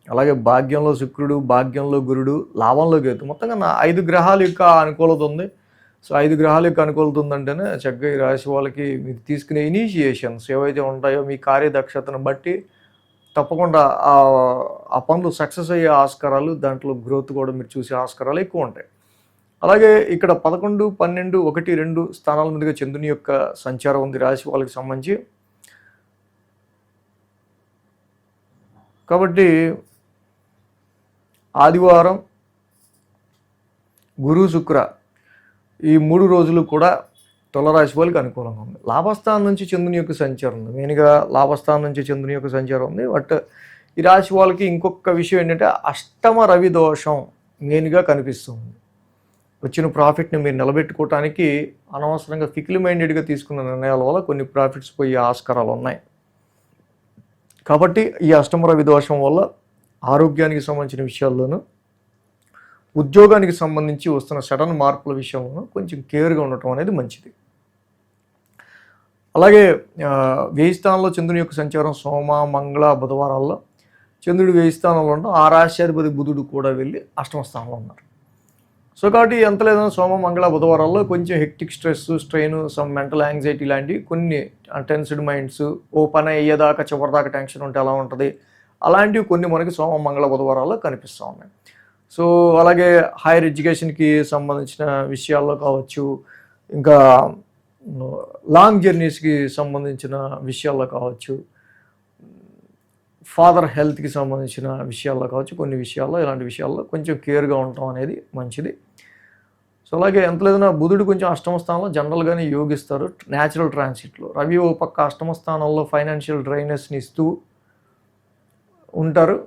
అలాగే భాగ్యంలో శుక్రుడు, భాగ్యంలో గురుడు, లాభంలో కేతు, మొత్తంగా 5 గ్రహాల యొక్క అనుకూలత ఉంది. సో 5 గ్రహాల యొక్క అనుకూలత ఉందంటేనే చక్కగా ఈ రాశి వాళ్ళకి మీరు తీసుకునే ఇనిషియేషన్స్ ఏవైతే ఉంటాయో మీ కార్యదక్షతను బట్టి తప్పకుండా ఆ పనులు సక్సెస్ అయ్యే ఆస్కారాలు, దాంట్లో గ్రోత్ కూడా మీరు చూసే ఆస్కారాలు ఎక్కువ ఉంటాయి. అలాగే ఇక్కడ 11, 12, 1, 2 స్థానాల మీదుగా చంద్రుని యొక్క సంచారం ఉంది రాశి వాళ్ళకి సంబంధించి. కాబట్టి ఆదివారం, గురు, శుక్ర ఈ 3 రోజులు కూడా తులారాశి వాళ్ళకి అనుకూలంగా ఉంది. లాభస్థానం నుంచి చంద్రుని యొక్క సంచారం ఉంది. మెయిన్గా లాభస్థానం నుంచి చంద్రుని యొక్క సంచారం ఉంది. బట్ ఈ రాశి వాళ్ళకి ఇంకొక విషయం ఏంటంటే అష్టమ రవి దోషం మెయిన్గా కనిపిస్తుంది. వచ్చిన ప్రాఫిట్ని మీరు నిలబెట్టుకోవటానికి అనవసరంగా ఫికిల్ మైండెడ్గా తీసుకున్న నిర్ణయాల వల్ల కొన్ని ప్రాఫిట్స్ పోయే ఆస్కారాలు ఉన్నాయి. కాబట్టి ఈ అష్టమ రవి దోషం వల్ల ఆరోగ్యానికి సంబంధించిన విషయాల్లోనూ, ఉద్యోగానికి సంబంధించి వస్తున్న సడన్ మార్పుల విషయంలోనూ కొంచెం కేర్గా ఉండటం అనేది మంచిది. అలాగే వ్యయ స్థానంలో చంద్రుని యొక్క సంచారం సోమ, మంగళ, బుధవారాల్లో చంద్రుడు వ్యయ స్థానంలో ఉండడం, ఆ రాశ్యాధిపతి బుధుడు కూడా వెళ్ళి అష్టమ స్థానంలో ఉన్నారు. సో కాబట్టి ఎంత లేదన్నా సోమ, మంగళ, బుధవారాల్లో కొంచెం hectic stress, strain, some mental anxiety లాంటివి కొన్ని టెన్స్డ్ మైండ్స్, ఓ పని అయ్యేదాకా చివరిదాకా టెన్షన్ ఉంటే ఎలా ఉంటుంది, అలాంటివి కొన్ని మనకి సోమ, మంగళ, బుధవారాల్లో కనిపిస్తూ ఉన్నాయి. సో అలాగే హైయర్ ఎడ్యుకేషన్కి సంబంధించిన విషయాల్లో కావచ్చు, ఇంకా లాంగ్ జర్నీస్కి సంబంధించిన విషయాల్లో కావచ్చు, ఫాదర్ హెల్త్కి సంబంధించిన విషయాల్లో కావచ్చు, కొన్ని విషయాల్లో ఇలాంటి విషయాల్లో కొంచెం కేర్గా ఉండటం అనేది మంచిది. సో అలాగే ఎంత లేదన్నా బుధుడు కొంచెం అష్టమ స్థానంలో జనరల్గానే యోగిస్తారు న్యాచురల్ ట్రాన్సిట్లో. రవి ఓ పక్క అష్టమ స్థానంలో ఫైనాన్షియల్ డ్రైనెస్ని ఇస్తూ ఉంటారు.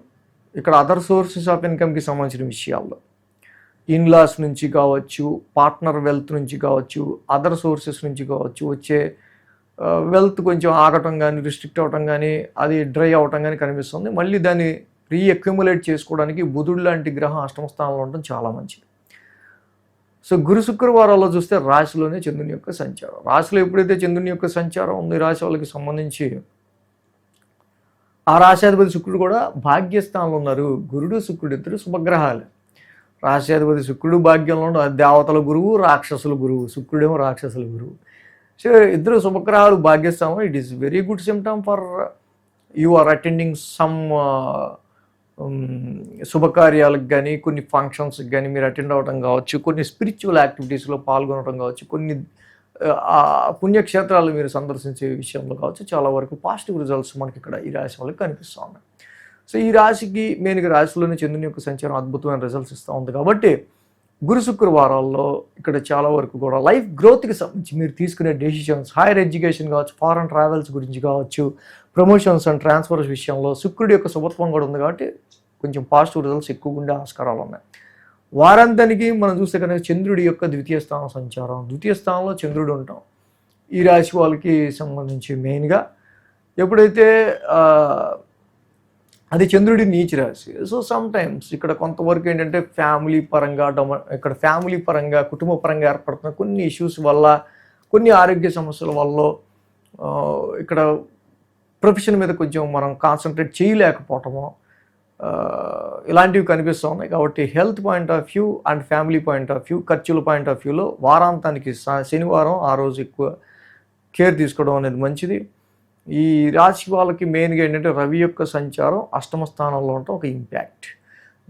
ఇక్కడ అదర్ సోర్సెస్ ఆఫ్ ఇన్కమ్కి సంబంధించిన విషయాల్లో ఇన్లాస్ నుంచి కావచ్చు, పార్ట్నర్ వెల్త్ నుంచి కావచ్చు, అదర్ సోర్సెస్ నుంచి కావచ్చు వచ్చే వెల్త్ కొంచెం ఆగటం కానీ, రిస్ట్రిక్ట్ అవ్వటం కానీ, అది డ్రై అవ్వటం కానీ కనిపిస్తుంది. మళ్ళీ దాన్ని రీఅక్యుములేట్ చేసుకోవడానికి బుధుడు లాంటి గ్రహం అష్టమ స్థానంలో ఉండడం చాలా మంచిది. సో గురు శుక్రవారాల్లో చూస్తే రాశిలోనే చంద్రుని యొక్క సంచారం. రాశిలో ఎప్పుడైతే చంద్రుని యొక్క సంచారం ఉంది రాశి వాళ్ళకి సంబంధించి, ఆ రాశ్యాధిపతి శుక్రుడు కూడా భాగ్యస్థానంలో ఉన్నారు. గురుడు, శుక్రుడు ఇద్దరు శుభగ్రహాలు. రాశ్యాధిపతి శుక్రుడు భాగ్యంలో ఉన్న దేవతల గురువు, రాక్షసుల గురువు. శుక్రుడేమో రాక్షసుల గురువు. సో ఇద్దరు శుభగ్రహాలు భాగ్యస్థానంలో. It is very good symptom for you are attending some శుభకార్యాలకు కానీ, కొన్ని ఫంక్షన్స్కి కానీ మీరు అటెండ్ అవ్వడం కావచ్చు, కొన్ని స్పిరిచువల్ యాక్టివిటీస్లో పాల్గొనడం కావచ్చు, కొన్ని పుణ్యక్షేత్రాలు మీరు సందర్శించే విషయంలో కావచ్చు, చాలా వరకు పాజిటివ్ రిజల్ట్స్ మనకి ఇక్కడ ఈ రాశి వాళ్ళకి కనిపిస్తూ ఉన్నాయి. సో ఈ రాశికి మెయిన్గా రాశిలోనే చంద్రుని యొక్క సంచారం అద్భుతమైన రిజల్ట్స్ ఇస్తూ ఉంది. కాబట్టి గురు శుక్రవారాల్లో ఇక్కడ చాలా వరకు కూడా లైఫ్ గ్రోత్కి సంబంధించి మీరు తీసుకునే డెసిషన్స్, హైయర్ ఎడ్యుకేషన్ కావచ్చు, ఫారెన్ ట్రావెల్స్ గురించి కావచ్చు, ప్రమోషన్స్ అండ్ ట్రాన్స్ఫర్స్ విషయంలో శుక్రుడి యొక్క శుభత్వం కూడా ఉంది కాబట్టి కొంచెం పాజిటివ్ రిజల్ట్స్ ఎక్కువగా ఉండే ఆస్కారాలు ఉన్నాయి. వారాంతానికి మనం చూస్తే కనుక చంద్రుడి యొక్క ద్వితీయ స్థానం సంచారం, ద్వితీయ స్థానంలో చంద్రుడు ఉంటాం ఈ రాశి వాళ్ళకి సంబంధించి మెయిన్గా ఎప్పుడైతే అది చంద్రుడి నీచ రాశి. సో సమ్ టైమ్స్ ఇక్కడ కొంతవరకు ఏంటంటే ఫ్యామిలీ పరంగా ఇక్కడ ఫ్యామిలీ పరంగా, కుటుంబ పరంగా ఏర్పడుతున్న కొన్ని ఇష్యూస్ వల్ల, కొన్ని ఆరోగ్య సమస్యల వల్ల ఇక్కడ ప్రొఫెషన్ మీద కొంచెం మనం కాన్సన్ట్రేట్ చేయలేకపోవటము ఇలాంటివి కనిపిస్తూ ఉన్నాయి. కాబట్టి health point of view and family point of view, ఖర్చుల పాయింట్ ఆఫ్ వ్యూలో వారాంతానికి శనివారం ఆ రోజు ఎక్కువ కేర్ తీసుకోవడం అనేది మంచిది. ఈ రాశి వాళ్ళకి మెయిన్గా ఏంటంటే రవి యొక్క సంచారం అష్టమ స్థానంలో ఉండటం ఒక ఇంపాక్ట్.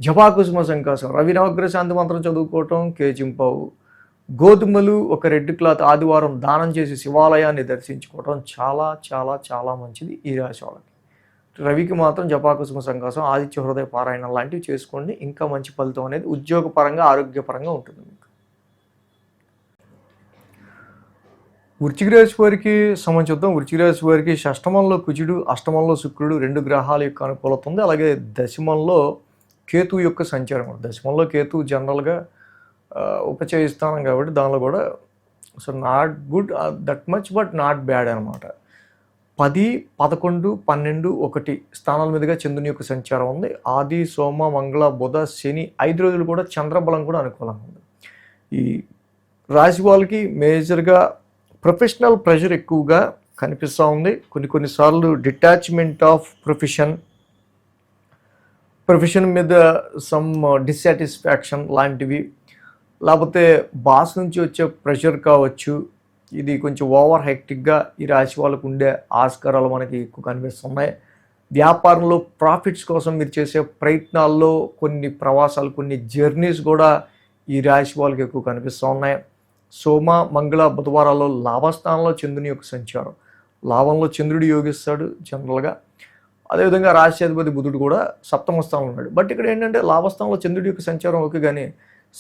జపాకుసుమ సంకాసం, రవి నవగ్రహ శాంతి మంత్రం చదువుకోవటం, కేజింపావు, గోధుమలు ఒక రెడ్ క్లాత్ ఆదివారం దానం చేసి శివాలయాన్ని దర్శించుకోవటం చాలా చాలా చాలా మంచిది ఈ రాశి వాళ్ళకి. రవికి మాత్రం జపాకుసుమ సంకాసం, ఆదిత్య హృదయ పారాయణం లాంటివి చేసుకోండి. ఇంకా మంచి ఫలితం అనేది ఉద్యోగపరంగా ఆరోగ్యపరంగా ఉంటుంది మీకు. వృశ్చిక రాశి వారికి సంబంధించుద్దాం. వృశ్చిక రాశి వారికి షష్టమంలో కుజుడు, అష్టమంలో శుక్రుడు 2 గ్రహాల యొక్క అనుకూలత ఉంది. అలాగే దశమంలో కేతు యొక్క సంచారం. దశమంలో కేతు జనరల్గా ఉపచయ స్థానం కాబట్టి దానిలో కూడా so not good that much but not bad అనమాట. 10, 11, 12, 1 స్థానాల మీదుగా చంద్రుని యొక్క సంచారం ఉంది. ఆది, సోమ, మంగళ, బుధ, శని 5 రోజులు కూడా చంద్రబలం కూడా అనుకూలంగా ఉంది. ఈ రాశి వాళ్ళకి మేజర్గా ప్రొఫెషనల్ ప్రెషర్ ఎక్కువగా కనిపిస్తూ ఉంది. కొన్నిసార్లు డిటాచ్మెంట్ ఆఫ్ ప్రొఫెషన్ మీద సమ్ డిస్సాటిస్ఫాక్షన్ లాంటివి, లేకపోతే బాస్ నుంచి వచ్చే ప్రెషర్ కావచ్చు. ఇది కొంచెం ఓవర్ హెక్టిక్గా ఈ రాశి వాళ్ళకు ఉండే ఆస్కారాలు మనకి ఎక్కువ కనిపిస్తున్నాయి. వ్యాపారంలో ప్రాఫిట్స్ కోసం మీరు చేసే ప్రయత్నాల్లో కొన్ని ప్రవాసాలు, కొన్ని జర్నీస్ కూడా ఈ రాశి వాళ్ళకి ఎక్కువ కనిపిస్తూ ఉన్నాయి. సోమ, మంగళ, బుధవారాల్లో లాభస్థానంలో చంద్రుని యొక్క సంచారం. లాభంలో చంద్రుడు యోగిస్తాడు జనరల్గా. అదేవిధంగా రాశ్యాధిపతి బుధుడు కూడా సప్తమ స్థానంలో ఉన్నాడు. బట్ ఇక్కడ ఏంటంటే లాభస్థానంలో చంద్రుడి యొక్క సంచారం ఓకే, కానీ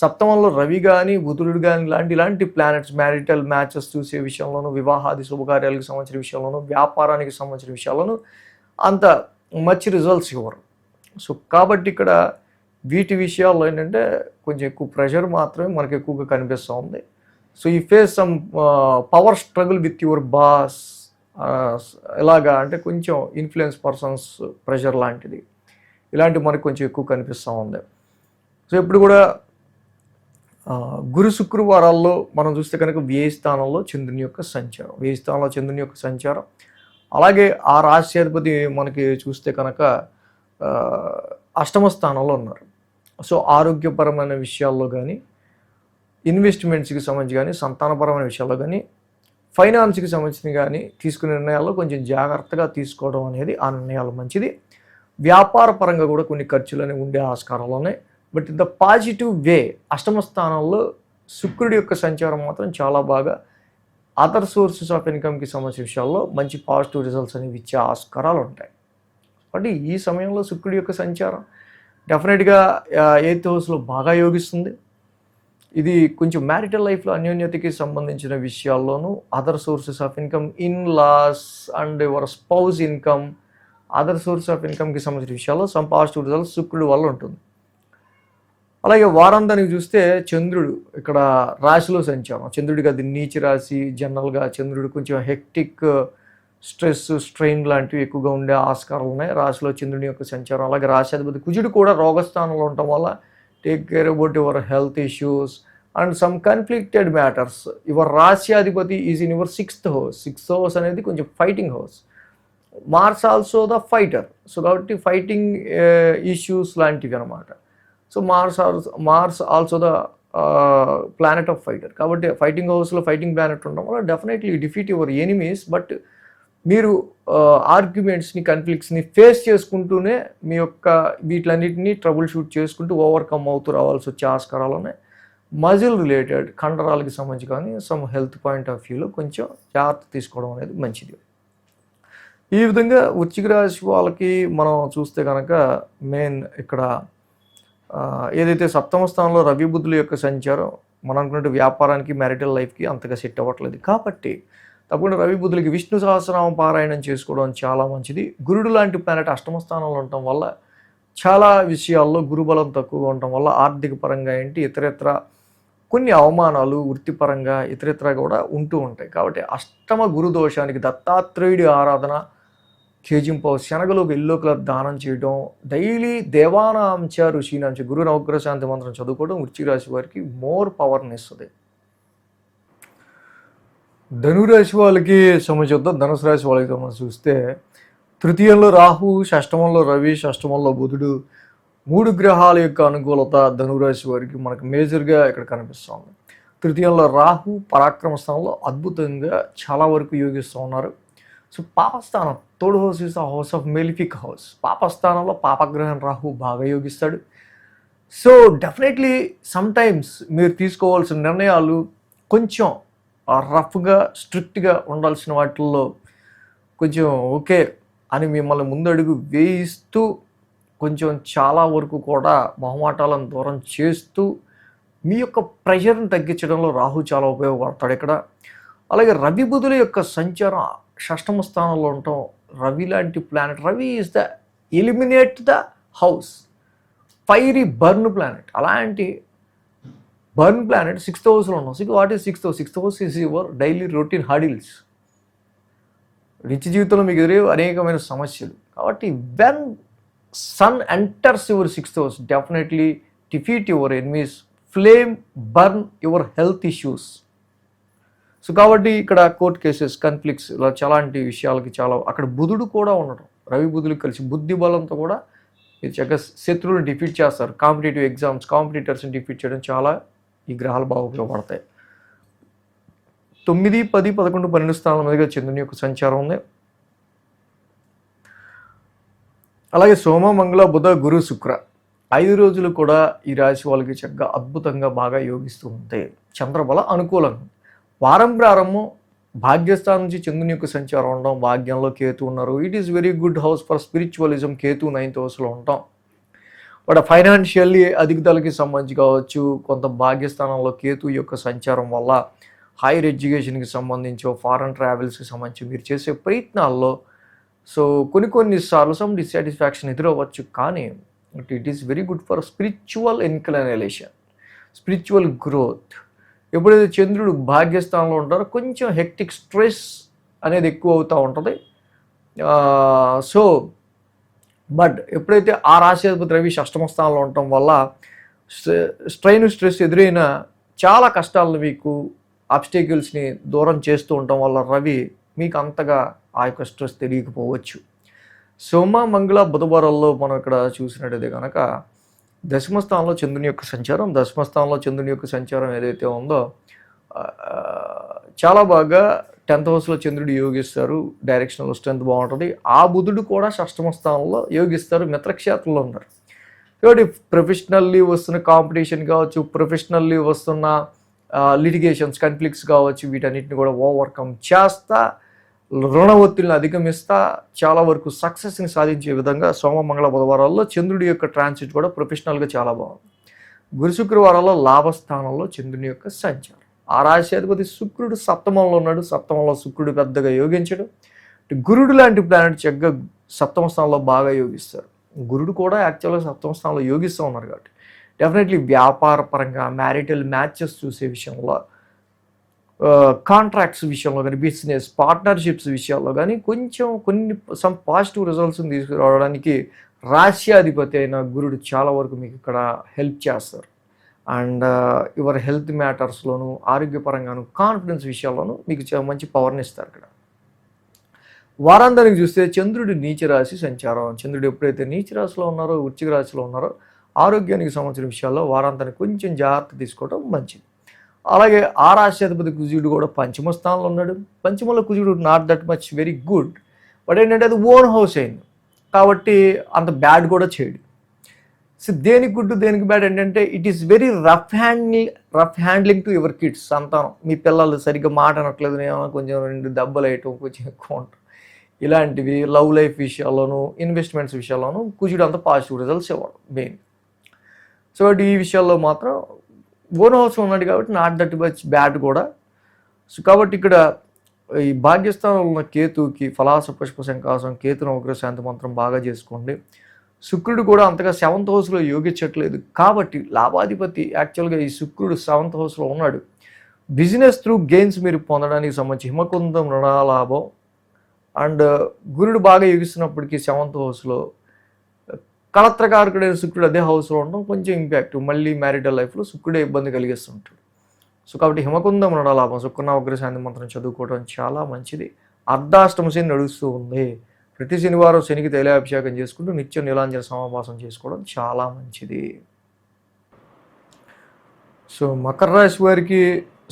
సప్తమంలో రవి కానీ బుధుడు కానీ ఇలాంటి ప్లానెట్స్ మ్యారిటల్ మ్యాచెస్ చూసే విషయంలోనూ, వివాహాది శుభకార్యాలకు సంబంధించిన విషయంలోనూ, వ్యాపారానికి సంబంధించిన విషయాల్లోనూ అంత మంచి రిజల్ట్స్ ఇవ్వరు. సో కాబట్టి ఇక్కడ వీటి విషయాల్లో ఏంటంటే కొంచెం ఎక్కువ ప్రెషర్ మాత్రమే మనకు ఎక్కువగా కనిపిస్తూ ఉంది. సో ఈ face some power struggle with your boss, ఎలాగా అంటే కొంచెం ఇన్ఫ్లుయెన్స్ పర్సన్స్ ప్రెషర్ లాంటిది, ఇలాంటివి మనకు కొంచెం ఎక్కువ కనిపిస్తూ ఉంది. సో ఇప్పుడు కూడా గురు శుక్రవారాల్లో మనం చూస్తే కనుక వ్యయ స్థానంలో చంద్రుని యొక్క సంచారం, అలాగే ఆ రాశ్యాధిపతి మనకి చూస్తే కనుక అష్టమ స్థానంలో ఉన్నారు. సో ఆరోగ్యపరమైన విషయాల్లో కానీ, ఇన్వెస్ట్మెంట్స్కి సంబంధించి కానీ, సంతానపరమైన విషయాల్లో కానీ, ఫైనాన్స్కి సంబంధించిన కానీ తీసుకునే నిర్ణయాల్లో కొంచెం జాగ్రత్తగా తీసుకోవడం అనేది ఆ నిర్ణయాలు మంచిది. వ్యాపార పరంగా కూడా కొన్ని ఖర్చులు అనేవి ఉండే ఆస్కారాలు ఉన్నాయి. But in the positive way అష్టమ స్థానంలో శుక్రుడి యొక్క సంచారం మాత్రం చాలా బాగా అదర్ సోర్సెస్ ఆఫ్ ఇన్కమ్కి సంబంధించిన విషయాల్లో మంచి పాజిటివ్ రిజల్ట్స్ అనేవి ఇచ్చే ఆస్కారాలు ఉంటాయి. కాబట్టి ఈ సమయంలో శుక్రుడి యొక్క సంచారం డెఫినెట్గా 8th హౌస్లో బాగా యోగిస్తుంది. ఇది కొంచెం మ్యారిటల్ లైఫ్లో అన్యోన్యతకి సంబంధించిన విషయాల్లోనూ, other sources of income, in laws and your spouse income, other source of ఇన్కమ్కి సంబంధించిన విషయాల్లో సమ్ పాజిటివ్ రిజల్ట్స్ శుక్రుడి వల్ల ఉంటుంది. అలాగే వారాంతానికి చూస్తే చంద్రుడు ఇక్కడ రాశిలో సంచారం. చంద్రుడికి అది నీచ రాశి. జనరల్గా చంద్రుడు కొంచెం హెక్టిక్, స్ట్రెస్, స్ట్రెయిన్ లాంటివి ఎక్కువగా ఉండే ఆస్కారాలు ఉన్నాయి రాశిలో చంద్రుడి యొక్క సంచారం. అలాగే రాశ్యాధిపతి కుజుడు కూడా రోగస్థానంలో ఉండటం వల్ల take care about your health issues and some conflicted matters. Your రాశ్యాధిపతి is in your 6th house. 6th house అనేది కొంచెం fighting house. Mars also the fighter. So కాబట్టి ఫైటింగ్ ఇష్యూస్ లాంటివి అనమాట. So Mars also the planet of fighter. కాబట్టి fighting హౌస్లో fighting planet ఉండడం వల్ల definitely defeat your enemies. But మీరు ఆర్గ్యుమెంట్స్ని, కన్ఫ్లిక్ట్స్ని ఫేస్ చేసుకుంటూనే మీ యొక్క వీటిలన్నిటినీ ట్రబుల్ షూట్ చేసుకుంటూ ఓవర్కమ్ అవుతూ రావాల్సి వచ్చే ఆస్కారాలు ఉన్నాయి. మజిల్ రిలేటెడ్ కండరాలకి సంబంధించి కానీ సమ్ హెల్త్ పాయింట్ ఆఫ్ వ్యూలో కొంచెం జాగ్రత్త తీసుకోవడం అనేది మంచిది. ఈ విధంగా వృశ్చిక రాశి వాళ్ళకి మనం చూస్తే కనుక మెయిన్ ఇక్కడ ఏదైతే సప్తమ స్థానంలో రవి బుధుల యొక్క సంచారం మనం అనుకున్నట్టు వ్యాపారానికి, మ్యారిటల్ లైఫ్కి అంతగా సెట్ అవ్వట్లేదు. కాబట్టి తప్పకుండా రవి బుధులకి విష్ణు సహస్రనామ పారాయణం చేసుకోవడం చాలా మంచిది. గురుడు లాంటి ప్లానెట్ అష్టమ స్థానంలో ఉండటం వల్ల చాలా విషయాల్లో గురుబలం తక్కువగా ఉండటం వల్ల ఆర్థిక పరంగా ఇతరత్ర కొన్ని అవమానాలు, వృత్తిపరంగా ఇతరత్ర కూడా ఉంటూ ఉంటాయి. కాబట్టి అష్టమ గురు దోషానికి దత్తాత్రేయుడి ఆరాధన, కేజింపావు, శనగలోకి ఎల్లో కలర్ దానం చేయడం, డైలీ దేవానాంచ ఋషీనాంచ గురు నవగ్రహ శాంతి మంత్రం చదువుకోవడం వృశ్చిక రాశి వారికి మోర్ పవర్ని ఇస్తుంది. ధనురాశి వాళ్ళకి సంబంధించి ధనుసు రాశి వాళ్ళకి సంబంధించి చూస్తే తృతీయంలో రాహు, షష్టమంలో రవి, షష్టమంలో బుధుడు 3 గ్రహాల యొక్క అనుకూలత ధనురాశి వారికి మనకు మేజర్గా ఇక్కడ కనిపిస్తుంది. తృతీయంలో రాహు పరాక్రమ స్థానంలో అద్భుతంగా చాలా వరకు యోగిస్తూ ఉన్నారు. సో పాపస్థానం, 3rd house is the house of malefic house. పాపస్థానంలో పాపగ్రహం రాహు బాగా యోగిస్తాడు. సో డెఫినెట్లీ సమ్టైమ్స్ మీరు తీసుకోవాల్సిన నిర్ణయాలు కొంచెం రఫ్గా స్ట్రిక్ట్గా ఉండాల్సిన వాటిల్లో కొంచెం ఓకే అని మిమ్మల్ని ముందడుగు వేయిస్తూ కొంచెం చాలా వరకు కూడా మొహమాటాలను దూరం చేస్తూ మీ యొక్క ప్రెషర్ని తగ్గించడంలో రాహు చాలా ఉపయోగపడతాడు ఇక్కడ. అలాగే రవి బుధుల యొక్క సంచారం షష్టమ స్థానంలో ఉండటం, రవి లాంటి planet, Ravi is the eliminate the house, fiery burn planet. అలాంటి బర్న్ ప్లానెట్ సిక్స్త్ హౌస్లో ఉన్నాం. What is sixth house? Sixth house is your daily routine hurdles. నిత్య జీవితంలో మీకు ఎదురే అనేకమైన సమస్యలు. కాబట్టి when sun enters your sixth house, definitely defeat your enemies, flame burn your health issues. So కాబట్టి ఇక్కడ కోర్ట్ కేసెస్, కన్ఫ్లిక్ట్స్, ఇలా చాలాంటి విషయాలకి చాలా అక్కడ బుధుడు కూడా ఉండడం, రవి బుధులు కలిసి బుద్ధి బలంతో కూడా మీరు చక్కగా శత్రువుని డిఫీట్ చేస్తారు. కాంపిటేటివ్ ఎగ్జామ్స్, కాంపిటీటర్స్ని డిఫీట్ చేయడం చాలా ఈ గ్రహాలు బాగా ఉపయోగపడతాయి. 9, 10, 11, 12 స్థానాల మీదుగా చంద్రుని యొక్క సంచారం ఉంది. అలాగే సోమ, మంగళ, బుధ, గురు, శుక్ర 5 రోజులు కూడా ఈ రాశి వాళ్ళకి చక్కగా అద్భుతంగా బాగా యోగిస్తూ ఉంటాయి. చంద్రబల అనుకూలంగా వారం ప్రారంభం భాగ్యస్థానం నుంచి చంద్రుని యొక్క సంచారం ఉండడం, భాగ్యంలో కేతు ఉన్నారు. It is very good house for spiritualism. Ketu 9th హౌస్లో ఉంటాం. బట్ ఫైనాన్షియల్లీ అధికతలకి సంబంధించి కావచ్చు, కొంత భాగ్యస్థానంలో కేతు యొక్క సంచారం వల్ల హైయర్ ఎడ్యుకేషన్కి సంబంధించి, ఫారెన్ ట్రావెల్స్కి సంబంధించి మీరు చేసే ప్రయత్నాల్లో సో కొన్నిసార్లు సమ్ డిస్సాటిస్ఫాక్షన్ ఎదురవ్వచ్చు. కానీ it is very good for spiritual inclination, spiritual growth. ఎప్పుడైతే చంద్రుడు భాగ్యస్థానంలో ఉంటారో కొంచెం హెక్టిక్ స్ట్రెస్ అనేది ఎక్కువ అవుతూ ఉంటుంది. సో బట్ ఎప్పుడైతే ఆ రాశిధిపతి రవి షష్టమ స్థానంలో ఉండటం వల్ల స్ట్రెస్ ఎదురైన చాలా కష్టాలను మీకు ఆబ్స్టేకిల్స్ని దూరం చేస్తూ ఉండటం వల్ల రవి మీకు అంతగా ఆ యొక్క స్ట్రెస్ తెలియకపోవచ్చు. సోమ, మంగళ, బుధవారాల్లో మనం ఇక్కడ చూసినట్టయితే కనుక దశమ స్థానంలో చంద్రుని యొక్క సంచారం, దశమ స్థానంలో చంద్రుని యొక్క సంచారం ఏదైతే ఉందో చాలా బాగా 10th హౌస్లో చంద్రుడు యోగిస్తారు, డైరెక్షనల్ స్ట్రెంత్ బాగుంటుంది. ఆ బుధుడు కూడా షష్టమ స్థానంలో యోగిస్తారు, మిత్రక్షేత్రంలో ఉన్నారు. కాబట్టి ప్రొఫెషనల్లీ వస్తున్న కాంపిటీషన్ కావచ్చు, ప్రొఫెషనల్లీ వస్తున్న లిటిగేషన్స్, కన్ఫ్లిక్ట్స్ కావచ్చు, వీటన్నిటిని కూడా ఓవర్కమ్ చేస్తా, రుణ ఒత్తిడిని అధిగమిస్తా చాలా వరకు సక్సెస్ని సాధించే విధంగా సోమ, మంగళ, బుధవారాల్లో చంద్రుడి యొక్క ట్రాన్సిట్ కూడా ప్రొఫెషనల్గా చాలా బాగుంది. గురు, శుక్రవారాల్లో లాభస్థానంలో చంద్రుని యొక్క సంచారం. ఆ రాశి అధిపతి శుక్రుడు సప్తమంలో ఉన్నాడు. సప్తమంలో శుక్రుడు పెద్దగా యోగించడు. గురుడు లాంటి ప్లానెట్ చక్కగా సప్తమ స్థానంలో బాగా యోగిస్తారు. గురుడు కూడా యాక్చువల్గా సప్తమ స్థానంలో యోగిస్తూ ఉన్నారు. కాబట్టి డెఫినెట్లీ వ్యాపార పరంగా, మ్యారిటల్ మ్యాచెస్ చూసే విషయంలో, కాంట్రాక్ట్స్ విషయంలో కానీ, బిజినెస్ పార్ట్నర్షిప్స్ విషయాల్లో కానీ కొంచెం సమ్ పాజిటివ్ రిజల్ట్స్ని తీసుకురావడానికి రాశ్యాధిపతి అయిన గురుడు చాలా వరకు మీకు ఇక్కడ హెల్ప్ చేస్తారు. అండ్ యువర్ హెల్త్ మ్యాటర్స్లోను, ఆరోగ్యపరంగాను, కాన్ఫిడెన్స్ విషయాల్లోనూ మీకు మంచి పవర్ని ఇస్తారు. ఇక్కడ వారాంతానికి చూస్తే చంద్రుడి నీచ రాశి సంచారం. చంద్రుడు ఎప్పుడైతే నీచ రాశిలో ఉన్నారో, వృశ్చిక రాశిలో ఉన్నారో, ఆరోగ్యానికి సంబంధించిన విషయాల్లో వారాంతానికి కొంచెం జాగ్రత్త తీసుకోవడం మంచిది. అలాగే ఆ రాశ్యాధిపతి కుజుడు కూడా పంచమ స్థానంలో ఉన్నాడు. పంచమంలో కుజుడు not that much very good, but ఏంటంటే అది ఓన్ హౌస్ అయింది కాబట్టి అంత బ్యాడ్ కూడా చేయడు. సో దేనికి గుడ్ దేనికి బ్యాడ్ ఏంటంటే it is very rough handling to your kids. సంతానం, మీ పిల్లలు సరిగ్గా మాట అనట్లేదు, కొంచెం 2 దెబ్బలు వేయటం కొంచెం ఎక్కువ ఉంటుంది. ఇలాంటివి లవ్ లైఫ్ విషయాల్లోనూ, ఇన్వెస్ట్మెంట్స్ విషయాల్లోనూ కుజుడు అంత పాజిటివ్ రిజల్ట్స్ ఇవ్వడం మెయిన్. సో ఈ విషయాల్లో మాత్రం ఓన్ హౌస్ ఉన్నాడు కాబట్టి నాట్ దట్ మచ్ బ్యాడ్ కూడా. సో కాబట్టి ఇక్కడ ఈ భాగ్యస్థానంలో ఉన్న కేతుకి ఫలాస పుష్ప శంకాసం, కేతు నవగ్రహ శాంతి మంత్రం బాగా చేసుకోండి. శుక్రుడు కూడా అంతగా 7th హౌస్లో యోగించట్లేదు కాబట్టి లాభాధిపతి యాక్చువల్గా ఈ శుక్రుడు 7th హౌస్లో ఉన్నాడు. బిజినెస్ త్రూ గెయిన్స్ మీరు పొందడానికి సంబంధించి హిమకుందం రుణాలాభం. అండ్ గురుడు బాగా యోగిస్తున్నప్పటికీ 7th హౌస్లో కళత్రకారకుడైన శుక్రుడు అదే హౌస్లో ఉండడం కొంచెం ఇంపాక్ట్. మళ్ళీ మ్యారిటల్ లైఫ్లో శుక్రుడే ఇబ్బంది కలిగిస్తుంటాడు. సో కాబట్టి హిమకుందం రుణాలాభం, శుక్రనవగ్రహ శాంతి మంత్రం చదువుకోవడం చాలా మంచిది. అర్ధాష్టమ శని నడుస్తూ ఉంది. ప్రతి శనివారం శనికి తైలాభిషేకం చేసుకుంటూ నిత్యం నీలాంజన సమావాసం చేసుకోవడం చాలా మంచిది. సో మకర రాశి వారికి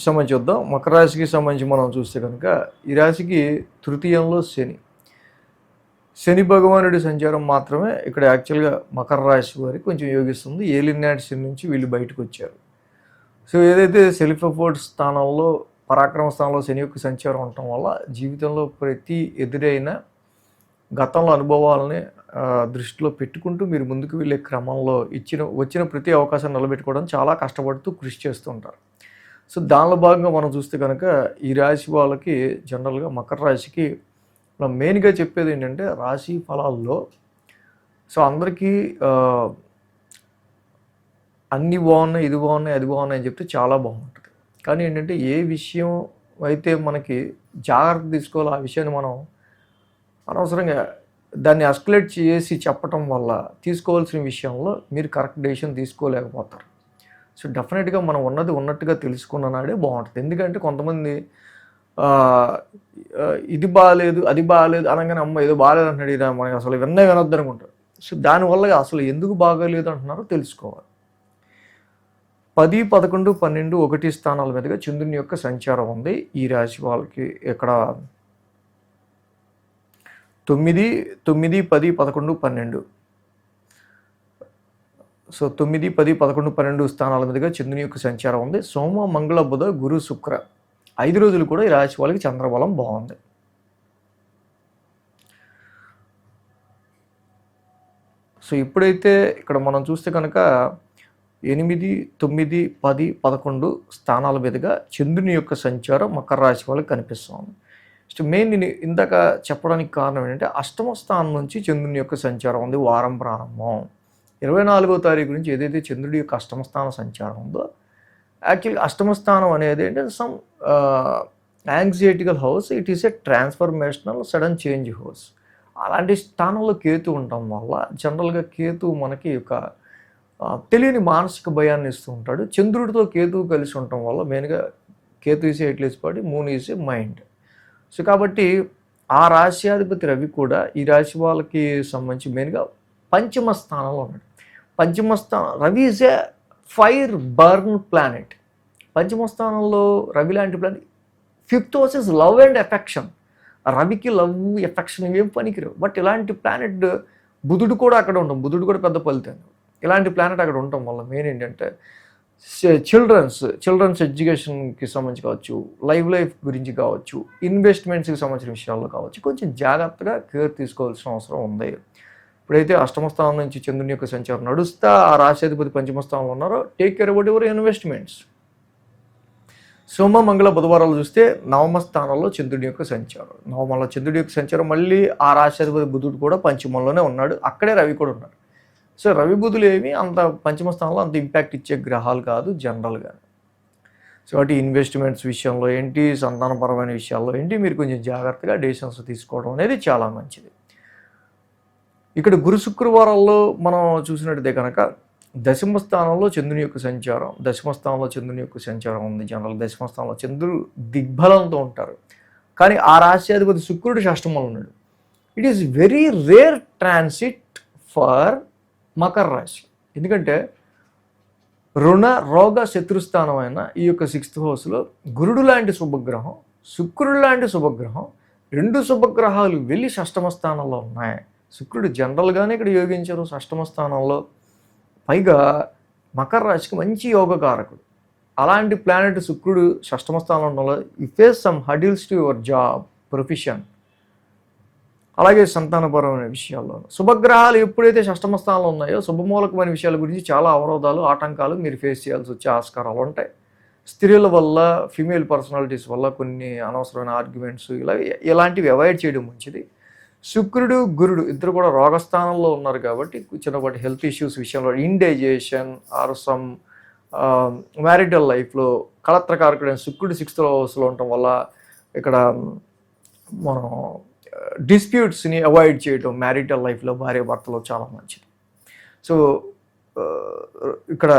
సంబంధించి వద్దాం. మకర రాశికి సంబంధించి మనం చూస్తే కనుక ఈ రాశికి తృతీయంలో శని. శని భగవానుడి సంచారం మాత్రమే ఇక్కడ యాక్చువల్గా మకర రాశి వారికి కొంచెం యోగిస్తుంది. ఏలినాటి శని నుంచి వీళ్ళు బయటకు వచ్చారు. సో ఏదైతే సెల్ఫ్ ఎఫర్ట్ స్థానంలో, పరాక్రమ స్థానంలో శని యొక్క సంచారం ఉండటం వల్ల జీవితంలో ప్రతి ఎదురైన గతంలో అనుభవాలని దృష్టిలో పెట్టుకుంటూ మీరు ముందుకు వెళ్ళే క్రమంలో వచ్చిన ప్రతి అవకాశాన్ని నిలబెట్టుకోవడం చాలా కష్టపడుతూ కృషి చేస్తూ ఉంటారు. సో దానిలో భాగంగా మనం చూస్తే కనుక ఈ రాశి వాళ్ళకి జనరల్గా మకర రాశికి మనం మెయిన్గా చెప్పేది ఏంటంటే రాశి ఫలాల్లో సో అందరికీ అన్నీ బాగున్నాయి, ఇది బాగున్నాయి, అది బాగున్నాయి అని చెప్తే చాలా బాగుంటుంది. కానీ ఏంటంటే ఏ విషయం అయితే మనకి జాగ్రత్త తీసుకోవాలో ఆ విషయాన్ని మనం అనవసరంగా దాన్ని ఎస్కలేట్ చేసి చెప్పటం వల్ల తీసుకోవాల్సిన విషయంలో మీరు కరెక్ట్ డెసిషన్ తీసుకోలేకపోతారు. సో డెఫినెట్గా మనం ఉన్నది ఉన్నట్టుగా తెలుసుకున్న నాడే బాగుంటుంది. ఎందుకంటే కొంతమంది ఇది బాగాలేదు, అది బాగాలేదు అనగానే అమ్మ ఏదో బాగాలేదు అంటున్నాడు, ఇది మనకి అసలు ఇవన్నీ వినొద్దు అనుకుంటారు. సో దానివల్ల అసలు ఎందుకు బాగాలేదు అంటున్నారో తెలుసుకోవాలి. 10, 11, 12, 1 స్థానాల మీదుగా చంద్రుని యొక్క సంచారం ఉంది ఈ రాశి వాళ్ళకి. ఇక్కడ 9, 10, 11, 12. సో 9, 10, 11, 12 స్థానాల మీదుగా చంద్రుని యొక్క సంచారం ఉంది. సోమ, మంగళ, బుధ, గురు, శుక్ర 5 రోజులు కూడా ఈ రాశి వాళ్ళకి చంద్రబలం బాగుంది. సో ఇప్పుడైతే ఇక్కడ మనం చూస్తే కనుక 8, 9, 10, 11 స్థానాల మీదుగా చంద్రుని యొక్క సంచారం మకర రాశి వాళ్ళకి కనిపిస్తుంది. సో మెయిన్ నేను ఇందాక చెప్పడానికి కారణం ఏంటంటే అష్టమ స్థానం నుంచి చంద్రుని యొక్క సంచారం ఉంది. వారం ప్రారంభం 24వ తారీఖు నుంచి ఏదైతే చంద్రుడి యొక్క అష్టమ స్థాన సంచారం ఉందో యాక్చువల్గా అష్టమ స్థానం అనేది ఏంటంటే some anxietical house. It is a transformational sudden change house. అలాంటి స్థానంలో కేతు ఉండటం వల్ల జనరల్గా కేతు మనకి ఒక తెలియని మానసిక భయాన్ని ఇస్తూ ఉంటాడు. చంద్రుడితో కేతువు కలిసి ఉండటం వల్ల మెయిన్గా Ketu is at least body, Moon is mind. So కాబట్టి ఆ రాశ్యాధిపతి రవి కూడా ఈ రాశి వాళ్ళకి సంబంధించి మెయిన్గా పంచమ స్థానంలో ఉన్నాడు. పంచమ స్థానం Ravi is a fire burn planet. పంచమ స్థానంలో రవి లాంటి planet. 5th house is love and affection. రవికి లవ్, ఎఫెక్షన్ ఇవేం పనికిరావు. బట్ ఇలాంటి ప్లానెట్ బుధుడు కూడా అక్కడ ఉంటాం. బుధుడు కూడా పెద్ద ఫలితం. ఇలాంటి ప్లానెట్ అక్కడ ఉండటం వల్ల మెయిన్ ఏంటంటే చిల్డ్రన్స్ ఎడ్యుకేషన్కి సంబంధించి కావచ్చు, లైఫ్ గురించి కావచ్చు, ఇన్వెస్ట్మెంట్స్కి సంబంధించిన విషయాల్లో కావచ్చు, కొంచెం జాగ్రత్తగా కేర్ తీసుకోవాల్సిన అవసరం ఉంది. ఇప్పుడైతే అష్టమ స్థానం నుంచి చంద్రుని యొక్క సంచారం నడుస్తా ఆ రాశ్యాధిపతి పంచమ స్థానంలో ఉన్నారో take care about your investments. సోమ, మంగళ, బుధవారాలు చూస్తే నవమ స్థానంలో చంద్రుడి యొక్క సంచారం. నవమంలో చంద్రుడి యొక్క సంచారం మళ్ళీ ఆ రాశ్యాధిపతి బుధుడు కూడా పంచమంలోనే ఉన్నాడు. అక్కడే రవి కూడా ఉన్నాడు. సో రవి బుధులు ఏమి అంత పంచమ స్థానంలో అంత ఇంపాక్ట్ ఇచ్చే గ్రహాలు కాదు జనరల్గా. సో వాటి ఇన్వెస్ట్మెంట్స్ విషయంలో ఏంటి, సంతానపరమైన విషయాల్లో ఏంటి, మీరు కొంచెం జాగ్రత్తగా డెసిషన్స్ తీసుకోవడం అనేది చాలా మంచిది. ఇక్కడ గురు శుక్రవారాల్లో మనం చూసినట్టయితే కనుక దశమ స్థానంలో చంద్రుని యొక్క సంచారం, ఉంది. జనరల్ దశమ స్థానంలో చంద్రుడు దిగ్బలంతో ఉంటారు. కానీ ఆ రాశ్యాధిపతి శుక్రుడు షష్టమంలో ఉన్నాడు. It is very rare transit for Makar రాశి. ఎందుకంటే రుణ, రోగ, శత్రుస్థానం అయిన ఈ యొక్క 6th హౌస్లో గురుడు లాంటి శుభగ్రహం, శుక్రుడు లాంటి శుభగ్రహం, 2 శుభగ్రహాలు వెళ్ళి షష్టమ స్థానంలో ఉన్నాయి. శుక్రుడు జనరల్గానే ఇక్కడ యోగించారు షష్టమ స్థానంలో. పైగా మకర రాశికి మంచి యోగకారకుడు. అలాంటి ప్లానెట్ శుక్రుడు షష్టమ స్థానంలో ఉండడంలో you face some hurdles to your job, profession, అలాగే సంతానపరమైన విషయాల్లో. శుభగ్రహాలు ఎప్పుడైతే షష్టమ స్థానంలో ఉన్నాయో శుభమూలకమైన విషయాల గురించి చాలా అవరోధాలు, ఆటంకాలు మీరు ఫేస్ చేయాల్సి వచ్చే ఆస్కారాలు ఉంటాయి. స్త్రీల వల్ల, ఫీమేల్ పర్సనాలిటీస్ వల్ల కొన్ని అనవసరమైన ఆర్గ్యుమెంట్స్ ఇలాంటివి అవాయిడ్ చేయడం మంచిది. శుక్రుడు, గురుడు ఇద్దరు కూడా రోగస్థానంలో ఉన్నారు కాబట్టి చిన్నపాటి హెల్త్ ఇష్యూస్ విషయంలో, ఇండైజేషన్ ఆర్ సమ్ మ్యారిటల్ లైఫ్లో కళత్రకారకుడైన శుక్రుడు 6th హౌస్లో ఉండటం వల్ల ఇక్కడ మనం డిస్ప్యూట్స్ని అవాయిడ్ చేయడం మ్యారిటల్ లైఫ్లో భార్య భర్తలో చాలా మంచిది. సో ఇక్కడ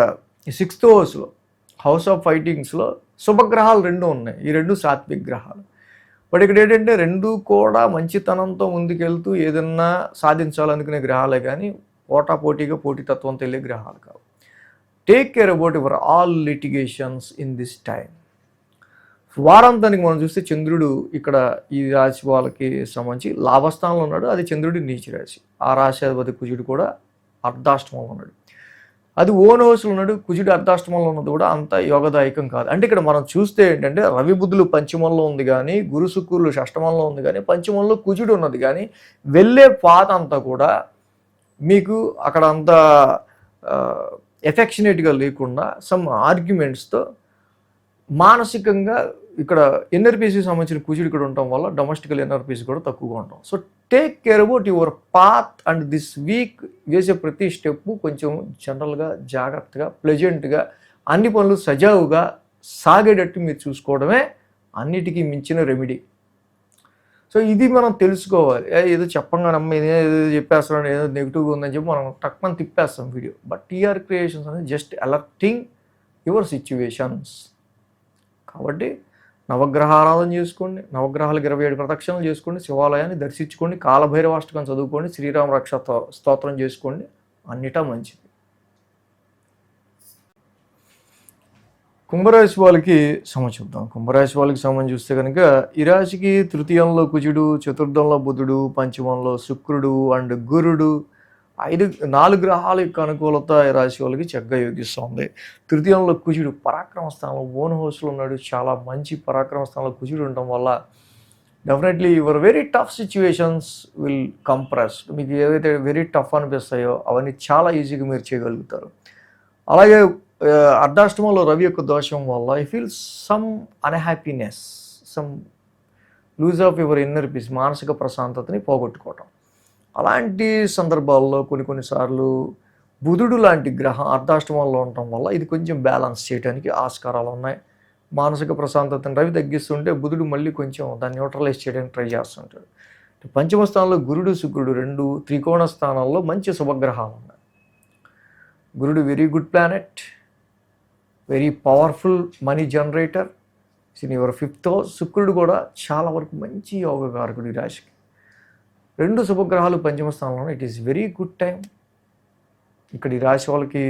6th హౌస్లో హౌస్ ఆఫ్ ఫైటింగ్స్లో శుభగ్రహాలు 2 ఉన్నాయి. ఈ 2 సాత్విక గ్రహాలు. బట్ ఇక్కడ ఏంటంటే 2 కూడా మంచితనంతో ముందుకెళ్తూ ఏదన్నా సాధించాలనుకునే గ్రహాలే కానీ పోటీతత్వంతో వెళ్ళే గ్రహాలు కావు. Take care about your all litigations in this time. వారాంతానికి మనం చూస్తే చంద్రుడు ఇక్కడ ఈ రాశి వాళ్ళకి సంబంధించి లాభస్థానంలో ఉన్నాడు. అది చంద్రుడి నీచ రాశి. ఆ రాశాధిపతి కుజుడు కూడా అర్ధాష్టమంలో ఉన్నాడు. అది ఓన్ హౌస్లో ఉన్నాడు. కుజుడు అర్ధాష్టమంలో ఉన్నది కూడా అంత యోగదాయకం కాదు. అంటే ఇక్కడ మనం చూస్తే ఏంటంటే రవి బుధులు పంచమంలో ఉంది కానీ, గురు శుక్రులు షష్టమంలో ఉంది కానీ, పంచమంలో కుజుడు ఉన్నది కానీ, వెళ్ళే పాత అంతా కూడా మీకు అక్కడ అంత ఎఫెక్షనేట్గా లేకుండా సమ్ ఆర్గ్యుమెంట్స్తో మానసికంగా ఇక్కడ ఎన్ఆర్పీసీకి సంబంధించిన కుజుడు ఇక్కడ ఉండటం వల్ల డొమెస్టికల్ ఎన్ఆర్పీసీ కూడా తక్కువగా ఉంటాం. So take care about your path and this week వేసే ప్రతి స్టెప్పు కొంచెం జనరల్గా జాగ్రత్తగా ప్లెజెంట్గా అన్ని పనులు సజావుగా సాగేటట్టు మీరు చూసుకోవడమే అన్నిటికీ మించిన రెమెడీ. సో ఇది మనం తెలుసుకోవాలి. ఏదో చెప్పంగానే అమ్మ ఏదో చెప్పేస్తున్నాడు, ఏదో నెగిటివ్గా ఉందని చెప్పి మనం టక్మని తిప్పేస్తాం వీడియో. బట్ టీఆర్ క్రియేషన్స్ అనేది జస్ట్ అలర్టింగ్ యువర్ సిచ్యువేషన్స్. కాబట్టి నవగ్రహ ఆరాధన చేసుకోండి, నవగ్రహాలకు 27 ప్రదక్షిణలు చేసుకోండి, శివాలయాన్ని దర్శించుకోండి, కాలభైరవాష్టకం చదువుకోండి, శ్రీరామ రక్ష స్తోత్రం చేసుకోండి, అన్నిటా మంచిది. కుంభరాశి వాళ్ళకి చూద్దాం. కుంభరాశి వాళ్ళకి సంబంధించి చూస్తే కనుక ఈ రాశికి తృతీయంలో కుజుడు, చతుర్థంలో బుధుడు, పంచమంలో శుక్రుడు అండ్ గురుడు, 4 గ్రహాల యొక్క అనుకూలత ఈ రాశి వాళ్ళకి చక్కగా యోగిస్తుంది. తృతీయంలో కుజుడు పరాక్రమ స్థానంలో ఓన్ హౌస్లో ఉన్నాడు. చాలా మంచి పరాక్రమ స్థానంలో కుజుడు ఉండటం వల్ల definitely your very tough situations will compress. మీకు ఏవైతే వెరీ టఫ్ అనిపిస్తాయో అవన్నీ చాలా ఈజీగా మీరు చేయగలుగుతారు. అలాగే అర్ధాష్టమంలో రవి యొక్క దోషం వల్ల I feel some unhappiness, some lose of your inner peace, మానసిక ప్రశాంతతని పోగొట్టుకోవటం. అలాంటి సందర్భాల్లో కొన్నిసార్లు బుధుడు లాంటి గ్రహం అర్ధాష్టమంలో ఉండటం వల్ల ఇది కొంచెం బ్యాలెన్స్ చేయడానికి ఆస్కారాలు ఉన్నాయి. మానసిక ప్రశాంతతను రవి తగ్గిస్తుంటే బుధుడు మళ్ళీ కొంచెం దాన్ని న్యూట్రలైజ్ చేయడానికి ట్రై చేస్తుంటాడు. పంచమ స్థానంలో గురుడు శుక్రుడు 2 త్రికోణ స్థానాల్లో మంచి శుభగ్రహాలు ఉన్నాయి. గురుడు very good planet, very powerful money generator in your 5th house. శుక్రుడు కూడా చాలా వరకు మంచి యోగకారకుడు ఈ రాశికి. 2 శుభగ్రహాలు పంచమ స్థానంలో, it is very good time. ఇక్కడ ఈ రాశి వాళ్ళకి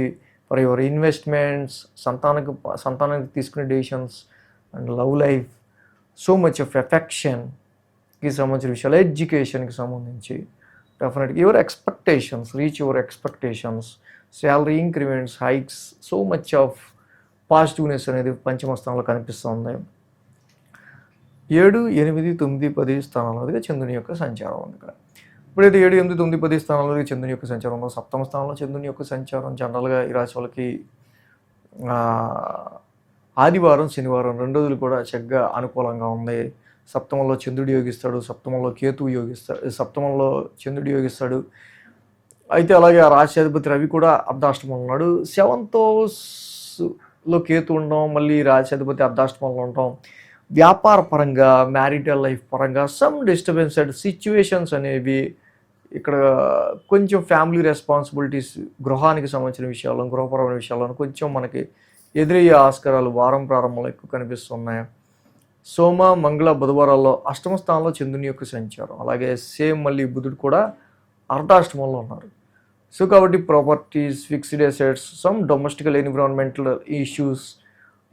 ఫర్ యువర్ ఇన్వెస్ట్మెంట్స్, సంతానానికి తీసుకునే decisions and love life, so much of ఎఫెక్షన్కి సంబంధించిన విషయాలు, ఎడ్యుకేషన్కి సంబంధించి డెఫినెట్గా your expectations, reach your expectations, salary increments, hikes, so much of positiveness అనేది పంచమ స్థానంలో కనిపిస్తుంది. 7, 8, 9, 10 స్థానాలలోగా చంద్రుని యొక్క సంచారం ఉంది. ఇక్కడ ఇప్పుడైతే 7, 8, 9, 10 స్థానాలలోకి చంద్రుని యొక్క సంచారం ఉందో, సప్తమ స్థానంలో చంద్రుని యొక్క సంచారం జనరల్గా ఈ రాశి వాళ్ళకి ఆదివారం శనివారం 2 రోజులు కూడా చక్కగా అనుకూలంగా ఉంది. సప్తమంలో చంద్రుడు యోగిస్తాడు, సప్తమంలో కేతువు యోగిస్తాడు, సప్తమంలో చంద్రుడు యోగిస్తాడు. అయితే అలాగే ఆ రాశ్యాధిపతి రవి కూడా అర్ధాష్టమంలో ఉన్నాడు. 7th హౌస్లో కేతు ఉండడం, మళ్ళీ రాశ్యాధిపతి అర్ధాష్టమంలో ఉండటం, వ్యాపార పరంగా మ్యారిటల్ లైఫ్ పరంగా సమ్ డిస్టర్బెన్స్డ్ సిచ్యువేషన్స్ అనేవి ఇక్కడ కొంచెం ఫ్యామిలీ రెస్పాన్సిబిలిటీస్, గృహానికి సంబంధించిన విషయాల్లో, గృహపరమైన విషయాల్లో కొంచెం మనకి ఎదురయ్యే ఆస్కారాలు వారం ప్రారంభంలో ఎక్కువ కనిపిస్తున్నాయి. సోమ, మంగళ, బుధవారాల్లో అష్టమ స్థానంలో చంద్రుని యొక్క సంచారం, అలాగే సేమ్ మళ్ళీ బుధుడు కూడా అర్ధాష్టమంలో ఉన్నారు. సో కాబట్టి properties, fixed assets, some domestical environmental issues,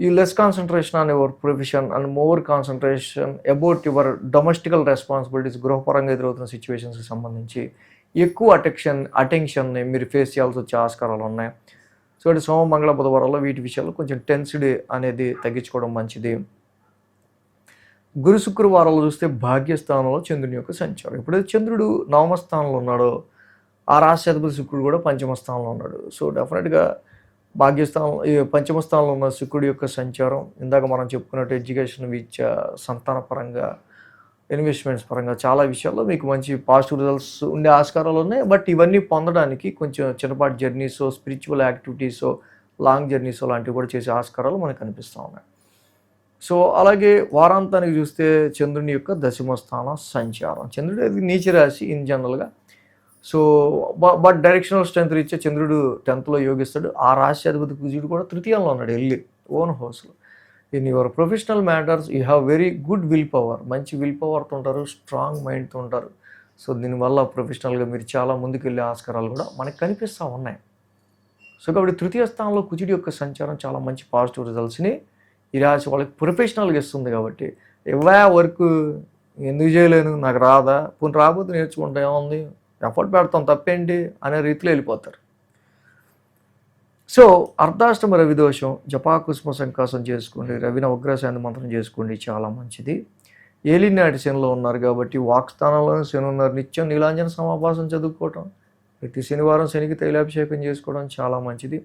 you less concentration on your profession and more concentration about your domestical responsibilities, గృహపరంగా ఎదురవుతున్న సిచ్యువేషన్స్కి సంబంధించి ఎక్కువ అటెన్షన్ని మీరు ఫేస్ చేయాల్సి వచ్చే ఆస్కారాలు ఉన్నాయి. సో అంటే సోమ, మంగళ, బుధవారాల్లో వీటి విషయాల్లో కొంచెం టెన్స్డ్ అనేది తగ్గించుకోవడం మంచిది. గురు శుక్రవారాలు చూస్తే భాగ్యస్థానంలో చంద్రుని యొక్క సంచారం. ఎప్పుడైతే చంద్రుడు నవమ స్థానంలో ఉన్నాడో ఆ రాశ్యాధిపతి శుక్రుడు కూడా పంచమ స్థానంలో ఉన్నాడు. సో డెఫినెట్గా భాగ్యస్థానం, పంచమ స్థానంలో ఉన్న శుక్రుడి యొక్క సంచారం ఇందాక మనం చెప్పుకున్నట్టు ఎడ్యుకేషన్, విద్య, సంతాన పరంగా, ఇన్వెస్ట్మెంట్స్ పరంగా చాలా విషయాల్లో మీకు మంచి పాజిటివ్ రిజల్ట్స్ ఉండే ఆస్కారాలు ఉన్నాయి. బట్ ఇవన్నీ పొందడానికి కొంచెం చిన్నపాటి జర్నీసో, స్పిరిచువల్ యాక్టివిటీసో, లాంగ్ జర్నీసో లాంటివి కూడా చేసే ఆస్కారాలు మనకు కనిపిస్తూ ఉన్నాయి. సో అలాగే వారాంతానికి చూస్తే చంద్రుని యొక్క దశమ స్థానం సంచారం. చంద్రుడు అది నీచ రాశి ఇన్ జనరల్గా. సో బట్ డైరెక్షనల్ స్ట్రెంత్ రీత్యా చంద్రుడు 10th యోగిస్తాడు. ఆ రాశి అధిపతి కుజుడు కూడా తృతీయంలో ఉన్నాడు, వెళ్ళి ఓన్ హౌస్లో. In your professional matters you have very good will power, మంచి విల్ పవర్తో ఉంటారు, స్ట్రాంగ్ మైండ్తో ఉంటారు. సో దీనివల్ల ప్రొఫెషనల్గా మీరు చాలా ముందుకు వెళ్ళే ఆస్కారాలు కూడా మనకు కనిపిస్తూ ఉన్నాయి. సో కాబట్టి తృతీయ స్థానంలో కుజుడి యొక్క సంచారం చాలా మంచి పాజిటివ్ రిజల్ట్స్ని ఈ రాశి వాళ్ళకి ప్రొఫెషనల్గా ఇస్తుంది కాబట్టి వర్క్ ఎందుకు చేయలేను, నాకు రాదా, పోనీ రాకపోతే నేర్చుకుంటా, ఏముంది, ఎఫర్ట్ పెడతాం తప్పేంటి అనే రీతిలో వెళ్ళిపోతారు. సో అర్ధాష్టమ రవి దోషం, జపాకుస్మ సంకాసం చేసుకోండి, రవి నవగ్రహశాంతి మంత్రం చేసుకోండి, చాలా మంచిది. ఏలినాటి శనిలో ఉన్నారు కాబట్టి వాక్స్థానంలోనే శని ఉన్నారు, నిత్యం నీలాంజన సమాభాసం చదువుకోవటం, ప్రతి శనివారం శనికి తైలాభిషేకం చేసుకోవడం చాలా మంచిది.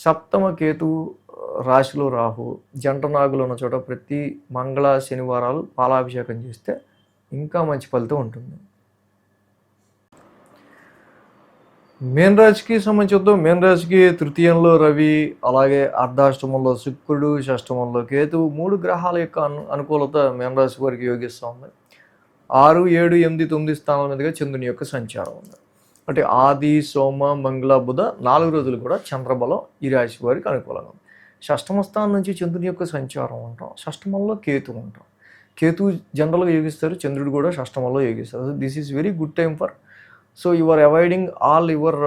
సప్తమ కేతువు రాశిలో రాహు, జంట నాగులు ఉన్న చోట ప్రతి మంగళ శనివారాలు పాలాభిషేకం చేస్తే ఇంకా మంచి ఫలితం ఉంటుంది. మేన్ రాశికి సంబంధించి చూద్దాం. మేన్ రాశికి తృతీయంలో రవి, అలాగే అర్ధాష్టమంలో శుక్రుడు, షష్టమంలో కేతువు, 3 గ్రహాల యొక్క అనుకూలత మేన్ రాశి వారికి యోగిస్తూ ఉంది. 6, 7, 8, 9 స్థానాల మీదుగా చంద్రుని యొక్క సంచారం ఉంది. అంటే ఆది, సోమ, మంగళ, బుధ 4 రోజులు కూడా చంద్రబలం ఈ రాశి వారికి అనుకూలంగా ఉంది. షష్టమ స్థానం నుంచి చంద్రుని యొక్క సంచారం ఉంటాం, షష్టమంలో కేతువు ఉంటాం. కేతువు జనరల్గా యోగిస్తారు, చంద్రుడు కూడా షష్టమంలో యోగిస్తారు. This is very good time for, so you are avoiding all your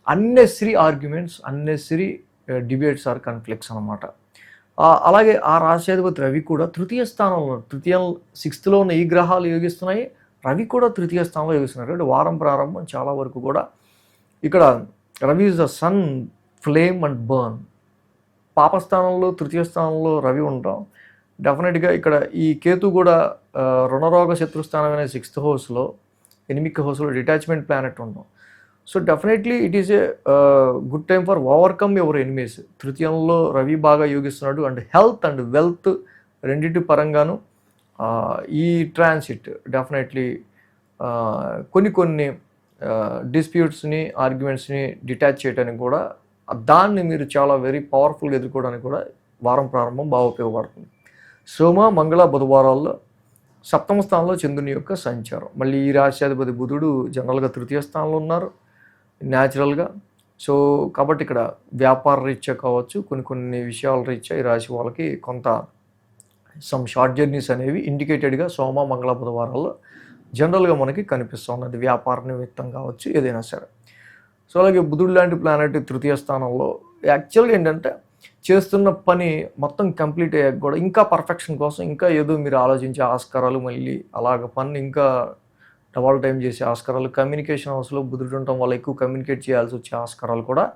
unnecessary arguments, unnecessary debates or conflicts అనమాట. అలాగే ఆ రాశ్యాధిపతి రవి కూడా తృతీయ స్థానంలో, 6th ఉన్న ఈ గ్రహాలు యోగిస్తున్నాయి, రవి కూడా తృతీయ స్థానంలో యోగిస్తున్నారు. అంటే వారం ప్రారంభం చాలా వరకు కూడా ఇక్కడ Ravi is the sun, flame and burn. పాపస్థానంలో తృతీయ స్థానంలో రవి ఉంటాం. డెఫినెట్గా ఇక్కడ ఈ కేతు కూడా రుణరోగ శత్రుస్థానమైన 6th హౌస్లో, 8th హౌస్లో డిటాచ్మెంట్ ప్లానెట్ ఉంటాం. So definitely it is a good time for overcome your enemies. తృతీయంలో రవి బాగా యోగిస్తున్నాడు. అండ్ హెల్త్ అండ్ వెల్త్ రెండింటి పరంగాను ఈ ట్రాన్సిట్ డెఫినెట్లీ కొన్ని డిస్ప్యూట్స్ని, ఆర్గ్యుమెంట్స్ని డిటాచ్ చేయడానికి కూడా, దాన్ని మీరు చాలా వెరీ పవర్ఫుల్గా ఎదుర్కోవడానికి కూడా వారం ప్రారంభం బాగా ఉపయోగపడుతుంది. సోమ, మంగళ, బుధవారాల్లో సప్తమ స్థానంలో చంద్రుని యొక్క సంచారం. మళ్ళీ ఈ రాశ్యాధిపతి బుధుడు జనరల్గా తృతీయ స్థానంలో ఉన్నారు న్యాచురల్గా. సో కాబట్టి ఇక్కడ వ్యాపార రీత్యా కావచ్చు, కొన్ని విషయాల రీత్యా ఈ రాశి వాళ్ళకి కొంత సమ్ షార్ట్ జర్నీస్ అనేవి ఇండికేటెడ్గా సోమ, మంగళ, బుధవారాల్లో జనరల్గా మనకి కనిపిస్తూ ఉన్నది, వ్యాపార నిమిత్తం కావచ్చు, ఏదైనా సరే. సో అలాగే బుధుడు లాంటి ప్లానెట్ తృతీయ స్థానంలో యాక్చువల్గా ఏంటంటే చేస్తున్న పని మొత్తం కంప్లీట్ అయ్యాక కూడా ఇంకా పర్ఫెక్షన్ కోసం ఇంకా ఏదో మీరు ఆలోచించే ఆస్కారాలు, మళ్ళీ అలాగ పని ఇంకా డబల్ టైం చేసే ఆస్కారాలు, కమ్యూనికేషన్ హౌస్లో బుధుడు ఉండటం వల్ల ఎక్కువ కమ్యూనికేట్ చేయాల్సి వచ్చే ఆస్కారాలు కూడా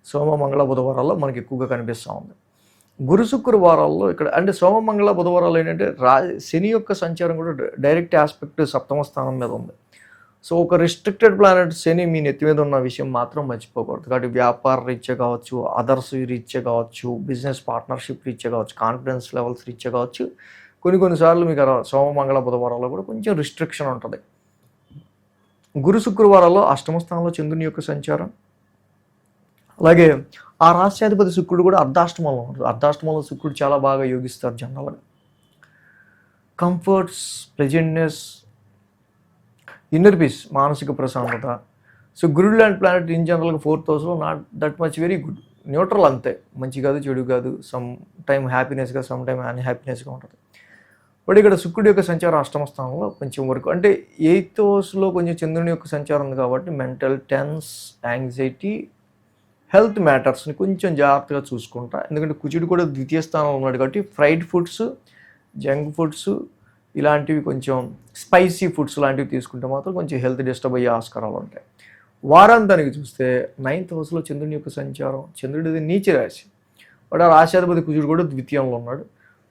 సోమ, మంగళ, బుధవారాల్లో మనకి ఎక్కువగా కనిపిస్తూ ఉంది. గురు, శుక్రవారాల్లో ఇక్కడ అంటే సోమ, మంగళ, బుధవారాలు ఏంటంటే శని యొక్క సంచారం కూడా డైరెక్ట్ ఆస్పెక్ట్ సప్తమ స్థానం మీద ఉంది. సో ఒక రిస్ట్రిక్టెడ్ ప్లానెట్ శని మీ నెత్తి మీద ఉన్న విషయం మాత్రం మర్చిపోకూడదు. కాబట్టి వ్యాపార రీత్యా కావచ్చు, అదర్స్ రీత్యా కావచ్చు, బిజినెస్ పార్ట్నర్షిప్ రీత్యా కావచ్చు, కాన్ఫిడెన్స్ లెవెల్స్ రీత్యా కావచ్చు, కొన్నిసార్లు మీకు సోమ, మంగళ, బుధవారాల్లో కూడా కొంచెం రిస్ట్రిక్షన్ ఉంటుంది. గురు, శుక్రవారాల్లో అష్టమ స్థానంలో చంద్రుని యొక్క సంచారం, అలాగే ఆ రాశ్యాధిపతి శుక్రుడు కూడా అర్ధాష్టమంలో ఉంటాడు. అర్ధాష్టమంలో శుక్రుడు చాలా బాగా యోగిస్తారు జనరల్గా. కంఫర్ట్స్, ప్లెజెంట్నెస్, ఇన్నర్ పీస్, మానసిక ప్రశాంతత. సో గురుడు లాంటి ప్లానెట్ ఇన్ జనరల్గా 4th హౌస్లో not that much very good, neutral అంతే, మంచి కాదు చెడు కాదు, సమ్ టైం హ్యాపీనెస్గా, సమ్ టైం అన్హ్యాపీనెస్గా ఉంటుంది. బట్ ఇక్కడ శుక్రుడి యొక్క సంచారం అష్టమ స్థానంలో కొంచెం వరకు, అంటే 8th హౌస్లో కొంచెం చంద్రుని యొక్క సంచారం ఉంది కాబట్టి మెంటల్ టెన్స్, యాంగ్జైటీ, హెల్త్ మ్యాటర్స్ని కొంచెం జాగ్రత్తగా చూసుకుంటా. ఎందుకంటే కుజుడు కూడా ద్వితీయ స్థానంలో ఉన్నాడు కాబట్టి ఫ్రైడ్ ఫుడ్స్, జంక్ ఫుడ్స్, ఇలాంటివి కొంచెం స్పైసీ ఫుడ్స్ లాంటివి తీసుకుంటే మాత్రం కొంచెం హెల్త్ డిస్టర్బ్ అయ్యే ఆస్కారాలు ఉంటాయి. వారాంతానికి చూస్తే 9th హౌస్లో చంద్రుని యొక్క సంచారం, చంద్రుడిది నీచ రాశి, బట్ ఆ రాశ్యాధిపతి కుజుడు కూడా ద్వితీయంలో ఉన్నాడు.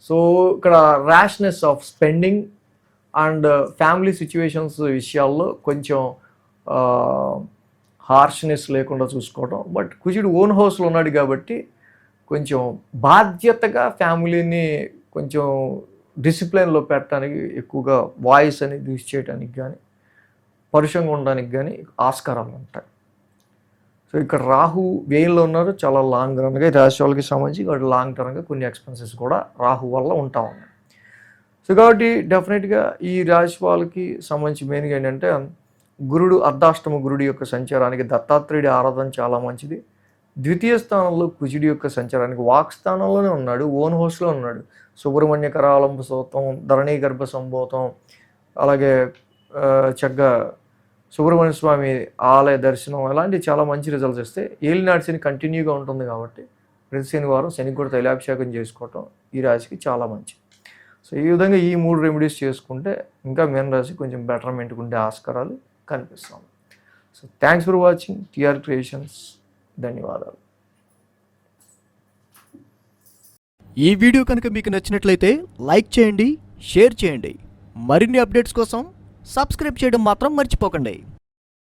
సో ఇక్కడ rashness of spending and family situations విషయాల్లో కొంచెం హార్ష్నెస్ లేకుండా చూసుకోవడం. బట్ కుజుడు ఓన్ హౌస్లో ఉన్నాడు కాబట్టి కొంచెం బాధ్యతగా ఫ్యామిలీని కొంచెం డిసిప్లిన్లో పెట్టడానికి, ఎక్కువగా వాయిస్ అనేది యూజ్ చేయడానికి కానీ, పరుషంగా ఉండడానికి కానీ ఆస్కారాలు ఉంటాయి. సో ఇక్కడ రాహు వ్యయంలో ఉన్నారు, చాలా లాంగ్ రన్గా రాశి వాళ్ళకి సంబంధించి కాబట్టి లాంగ్ టర్మ్గా కొన్ని ఎక్స్పెన్సెస్ కూడా రాహు వల్ల ఉంటా ఉన్నాయి. సో కాబట్టి డెఫినెట్గా ఈ రాశి వాళ్ళకి సంబంధించి మెయిన్గా ఏంటంటే గురుడు, అర్ధాష్టమ గురుడి యొక్క సంచారానికి దత్తాత్రేయుడి ఆరాధన చాలా మంచిది. ద్వితీయ స్థానంలో కుజుడి యొక్క సంచారానికి వాక్ స్థానంలోనే ఉన్నాడు, ఓన్ హౌస్లో ఉన్నాడు. సుబ్రహ్మణ్య కరాలంబ స్తోత్రం, ధరణీ గర్భ సంభూతం, అలాగే చక్కగా సుబ్రహ్మణ్య స్వామి ఆలయ దర్శనం, అలాంటివి చాలా మంచి రిజల్ట్స్ ఇస్తాయి. ఏలినాటి శని కంటిన్యూగా ఉంటుంది కాబట్టి ప్రతి శనివారం శనికి కూడా తైలాభిషేకం చేసుకోవటం ఈ రాశికి చాలా మంచిది. సో ఈ విధంగా ఈ 3 రెమెడీస్ చేసుకుంటే ఇంకా మీనరాశి కొంచెం బెటర్మెంట్గా ఉండే ఆస్కారాలు కనిపిస్తాం. So thanks for watching TR Creations. ధన్యవాదాలు. ఈ వీడియో కనుక మీకు నచ్చినట్లయితే లైక్ చేయండి, షేర్ చేయండి. మరిన్ని అప్డేట్స్ కోసం సబ్స్క్రైబ్ చేయడం మాత్రం మర్చిపోకండి.